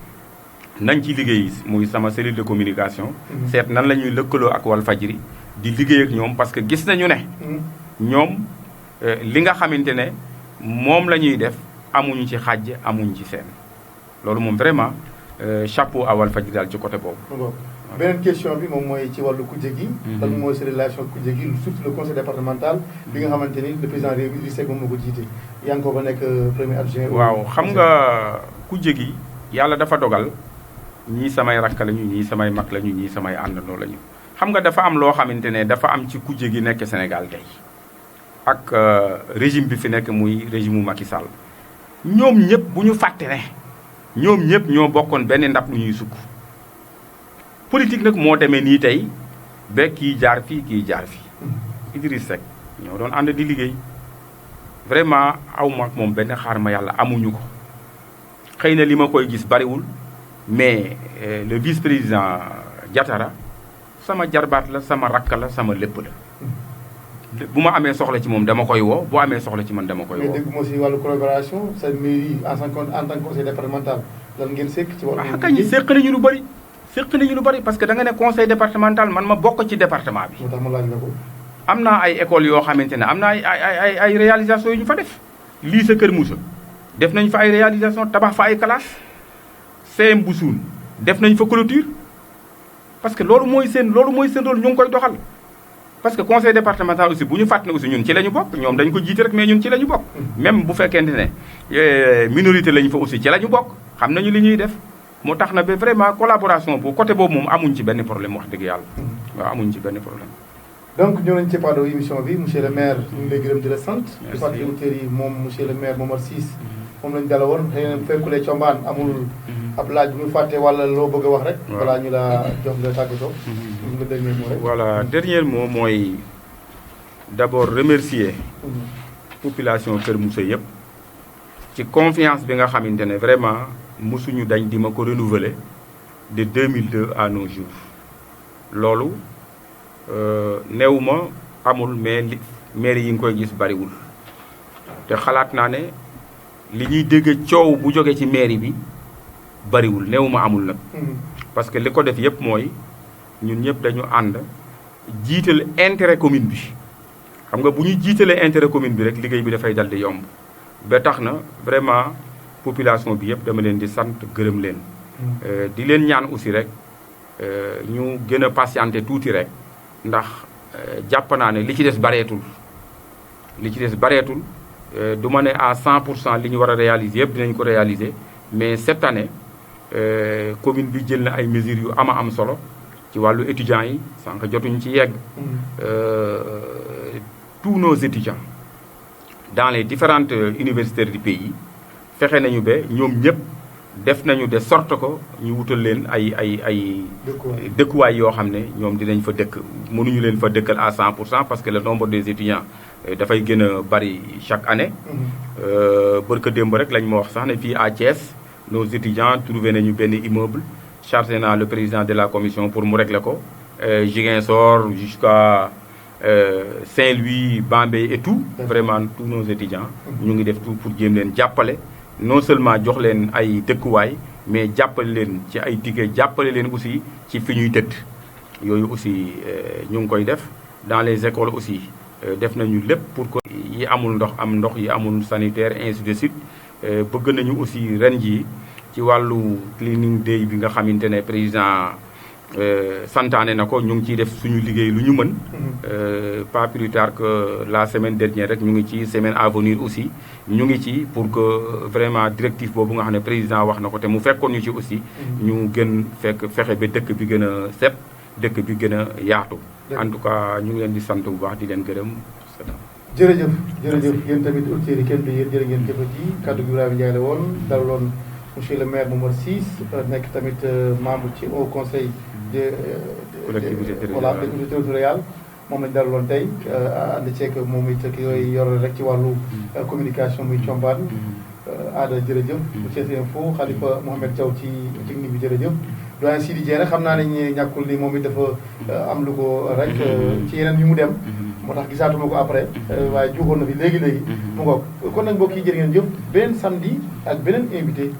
nañ ci liggéey muy sama cellule de communication seet nan la ñuy lëkkaloo ak Walfadjri di liggéey ak ñoom parce que gis nañu ne ñoom li nga xamante ne moom la ñuy def amuñu ci xàjj amuñu ci seen loolu moom vraiment chapeau à Walfadjri daal ci côté boobu. beneen question bi moom mooy ci wàllu kujje gi. lan mooy sa relation kujje gi surtout le conseil départemental. bi nga xamante ni le président réew mi Idrissa Seck moom moo ko jiite. yaa ngi ko ba nekk premier adjoint. waaw xam nga kujje gi yàlla dafa dogal ñii samay rakk lañu ñii samay mag lañu ñii samay àndandoo lañu. xam nga dafa am loo xamante ne dafa am ci kujje gi nekk Sénégal tey ak régime bi fi nekk muy régime mu Macky Sall. ñoom ñëpp bu ñu fàtte ne ñoom ñëpp ñoo bokkoon benn ndab lu ñuy sukk politique nag moo demee nii tey ba kii jaar fii kii jaar fii Idrissa Seck ñoo doon ànd di liggéey vraiment aw ma ak moom benn xaar ma yàlla amuñu ko xëy na li ma koy gis bariwul mais le vice-président Diatara sama jarbaat la sama rakk la sama lépp la bu ma amee soxla ci moom dama koy woo boo amee soxla ci man dama koy woo. mais dégg nga aussi wàllu collaboration sa mairie en tant que conseil départemental lan ngeen sekk ci wàllu. kañ sekk nañu lu bëri. sekk nañu lu bëri parce que da nga ne conseil départemental man ma bokk ci département bi. moo tax ma laaj la ko. am naa ay écoles yoo xamante ne am naa ay réalisations yu ñu fa def. lycée Kër Moussa def nañ fa ay réalisation tabax fa ay classes CM bu suun def nañ fa clôture parce que loolu mooy seen rôle ñu ngi koy doxal. parce que conseil départemental aussi bu ñu fàttali aussi ñun ci la ñu bokk ñoom dañu ko jiite rek mais ñun ci la ñu bokk. même bu fekkente ne minorité lañu fa aussi ci la ñu bokk xam nañu li ñuy def moo tax na ba vraiment collaboration bu côté boobu moom amuñ ci benn problème wax dëgg yàlla. waaw amuñ ci benn problème. donc ñëw nañu ci panneau émission bi monsieur le maire ñu ngi lay gërëm di la sant. di fàttali auditeurs yi moom monsieur le maire Momar Ciss moom lañu dala woon xëy na bu fekkulee Thiombane amul ab laaj bu ñu fàtte wala loo bëgg a wax rek. balaa ñu la jox nga tàggatoo. le dernier mot rek. voilà dernier mot mooy d'abord remercier population Kër Moussa yëpp ci confiance bi nga xamante ne vraiment mosuñu dañ di ma ko renouveler de 2002 à nos jours loolu néew ma amul mais li maire yi nga koy gis bariwul te xalaat naa ne li ñuy dégg coow bu jóge ci mairie bi bariwul néew ma amul nag. parce que li ko def yëpp mooy ñun ñëpp dañu ànd jiital intérêt commune bi xam nga bu ñu jiitalee intérêt commune bi rek liggéey bi dafay dal di yomb ba tax na vraiment population bi yëpp dama leen di sant gërëm leen. di leen ñaan aussi rek ñu gën a patienté tuuti rek ndax jàpp naa ne li ci des bareetul du ma ne à 100% li ñu war a réaliser yëpp dinañ ko réaliser mais cette année commune bi jël na ay mesures yu am solo ci wàllu étudiants yi sànq jotuñ ci yegg. Tous nos étudiants dans les différentes universités du pays fexe nañu ba ñoom ñëpp def nañu de sorte que ñu wutal leen ay dëkkuwaay yoo xam ne ñoom dinañ fa dëkk mënuñu leen fa dëkkal à 100% parce que le nombre des étudiants dafay gën a bari chaque année. barka démb rek lañ ma wax sax ne fii à Thiès nos étudiants trouvé nañu benn immeuble chargé naa le président de la commission pour mu régler ko Ziguinchor jusqu'à Saint-Louis, Bambey et tout. Vraiment tous nos étudiants ñu ngi def tout pour jéem leen jàppale non seulement jox leen ay dëkkuwaay mais jàppale leen ci ay ticket jàppale leen aussi ci fi ñuy tëdd yooyu aussi ñu ngi koy def dans les écoles aussi def nañu lépp pour que yi amul ndox am ndox yi amul sanitaire ainsi de suite bëgg nañu aussi ren jii ci wàllu cleaning day bi nga xamante ne président santaane na ko ñu ngi ciy def suñu liggéey lu ñu mën pas plus tard que la semaine dernière rek ñu ngi ci semaine à venir aussi ñu ngi ci pour que vraiment directive boobu nga xam ne président wax na ko te mu fekkoon ñu ci aussi ñu gën fexe ba dëkk bi gën a set dëkk bi gën a yaatu en tout cas ñu ngi leen di sant bu baax di leen gërëm. jërëjëf yéen tamit auditeurs yi kenn du yéen jërë ngeen jëfati kaddu gi Ibrahima Ndiaye la woon dalaloon monsieur le maire Momar Ciss nekk tamit membre ci au conseil de collectivité territoriale moom lañu dalaloon tey ànd ceeg moom it ki yooyu yor rek ci wàllu communication muy combaan aada jërëjëf Thiès Info Khalifa Mohamed Diaw ci technique bi jërëjëf doyen Sidi Dieng xam naa ne ñàkkul ni moom it dafa am lu ko rek ci yeneen yu mu dem moo tax gisaatuma ko après waaye juuxoon na fi léegi mu ngoog kon nag mbokk yi jërë ngeen jëf beneen samedi ak beneen invité